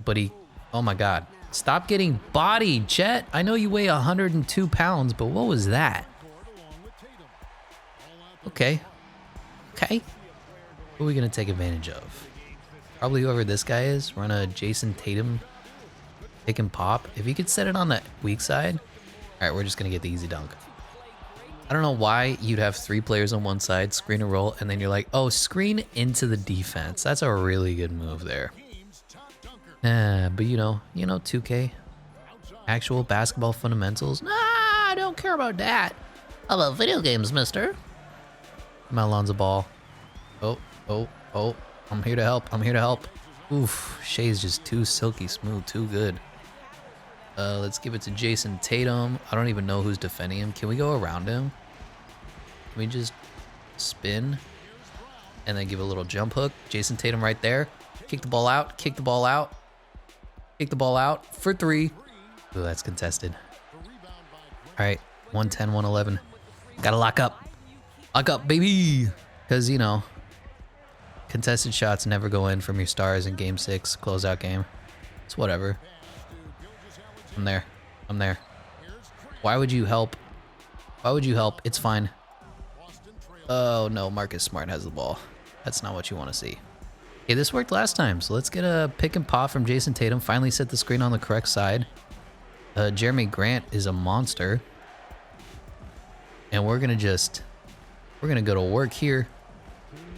But he... Oh my god. Stop getting bodied, Chet. I know you weigh 102 pounds, but what was that? Okay. Okay. Who are we going to take advantage of? Probably whoever this guy is. Run a Jason Tatum. Pick and pop. If you could set it on the weak side. All right, we're just going to get the easy dunk. I don't know why you'd have 3 players on one side, screen and roll, and then you're like, oh, screen into the defense. That's a really good move there. But you know 2K. Actual basketball fundamentals. Nah, I don't care about that. How about video games, mister? Come on, Lonzo Ball. Oh. I'm here to help. Oof, Shea's just too silky smooth, too good. Let's give it to Jason Tatum. I don't even know who's defending him. Can we go around him? Can we just spin and then give a little jump hook? Jason Tatum right there. Kick the ball out. Kick the ball out for 3. Ooh, that's contested. All right, 110, 111. Gotta lock up. Lock up, baby. Because, contested shots never go in from your stars in Game 6, closeout game. It's whatever. I'm there. Why would you help? It's fine. Oh, no, Marcus Smart has the ball. That's not what you want to see. Okay, this worked last time, so let's get a pick and pop from Jason Tatum. Finally set the screen on the correct side. Jeremy Grant is a monster. And we're going to go to work here.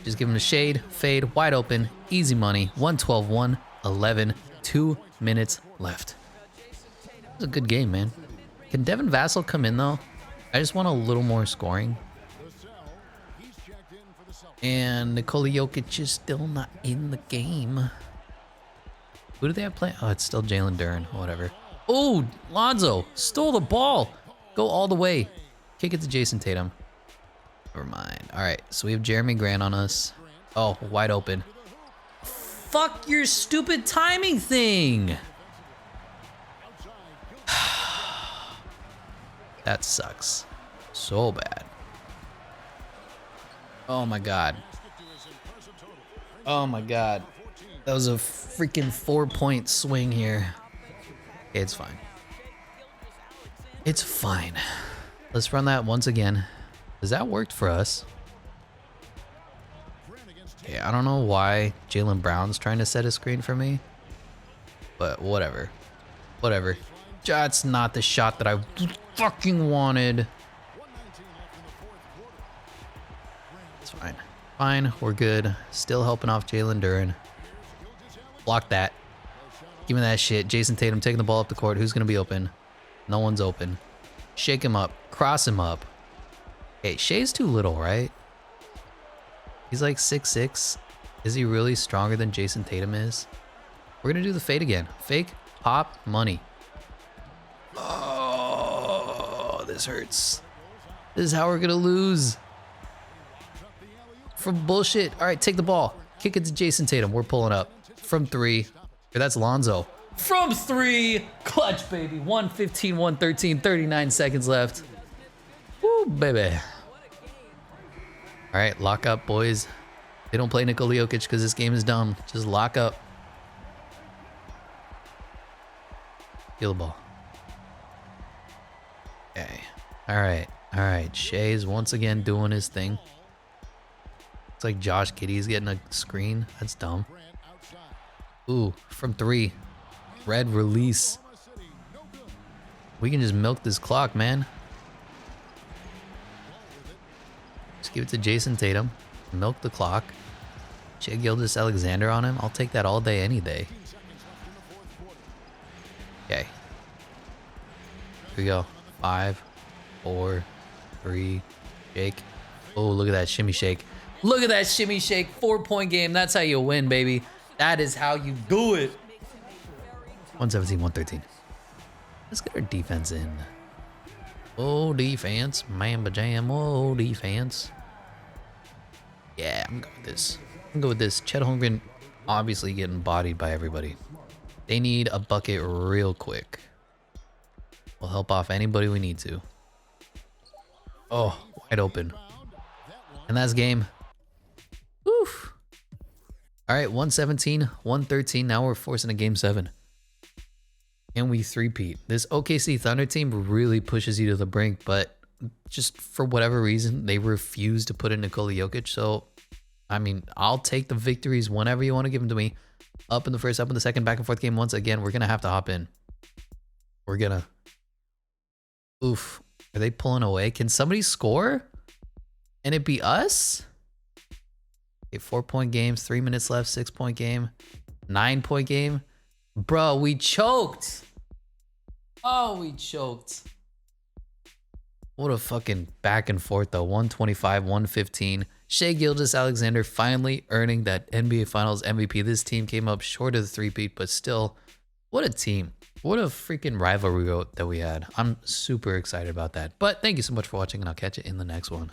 Just give him a shade, fade, wide open, easy money. 112, 111, 2 minutes left. It was a good game, man. Can Devin Vassell come in, though? I just want a little more scoring. And Nikola Jokic is still not in the game. Who do they have playing? Oh, it's still Jalen Duren. Whatever. Oh, Lonzo stole the ball. Go all the way. Kick it to Jason Tatum. Never mind. All right, so we have Jeremy Grant on us. Oh, wide open. Fuck your stupid timing thing. That sucks. So bad. Oh my God. Oh my God. That was a freaking 4-point swing here. Okay, it's fine. It's fine. Let's run that once again. Has that worked for us? Okay, I don't know why Jaylen Brown's trying to set a screen for me. But whatever. Whatever. That's not the shot that I fucking wanted. It's fine. Fine, we're good. Still helping off Jalen Duren. Block that. Give me that shit. Jason Tatum taking the ball up the court. Who's going to be open? No one's open. Shake him up. Cross him up. Hey, Shea's too little, right? He's like 6'6". Is he really stronger than Jason Tatum is? We're going to do the fade again. Fake, pop, money. Oh, this hurts. This is how we're going to lose. From bullshit. All right, take the ball. Kick it to Jason Tatum. We're pulling up. From 3. Or that's Lonzo. From 3. Clutch, baby. 115, 113, 39 seconds left. Woo, baby. All right, lock up, boys. They don't play Nikola Jokic because this game is dumb. Just lock up. Steal the ball. Okay. All right. All right. Shea's once again doing his thing. Looks like Josh Giddey's getting a screen. That's dumb. Ooh, from 3. Red release. We can just milk this clock, man. Just give it to Jason Tatum. Milk the clock. Shai Gilgeous-Alexander on him. I'll take that all day, any day. Okay. Here we go. 5, 4, 3, shake. Oh, look at that shimmy shake. Look at that shimmy shake. 4-point game. That's how you win, baby. That is how you do it. 117, 113. Let's get our defense in. Oh, defense. Mamba jam. Oh, defense. Yeah, I'm going with this. I'm going with this. Chet Holmgren obviously getting bodied by everybody. They need a bucket real quick. We'll help off anybody we need to. Oh, wide open. And that's game. Oof. All right, 117, 113. Now we're forcing a game 7. Can we three-peat? This OKC Thunder team really pushes you to the brink, but just for whatever reason, they refuse to put in Nikola Jokic. So, I mean, I'll take the victories whenever you want to give them to me. Up in the first, up in the second, back and forth game. Once again, we're going to have to hop in. We're going to. Oof. Are they pulling away? Can somebody score? And it be us? Okay, 4-point games, 3 minutes left, 6-point game, 9-point game. Bro, we choked. Oh, we choked. What a fucking back and forth though. 125, 115. Shai Gilgeous-Alexander finally earning that NBA Finals MVP. This team came up short of the three-peat, but still, what a team. What a freaking rivalry that we had. I'm super excited about that. But thank you so much for watching, and I'll catch you in the next one.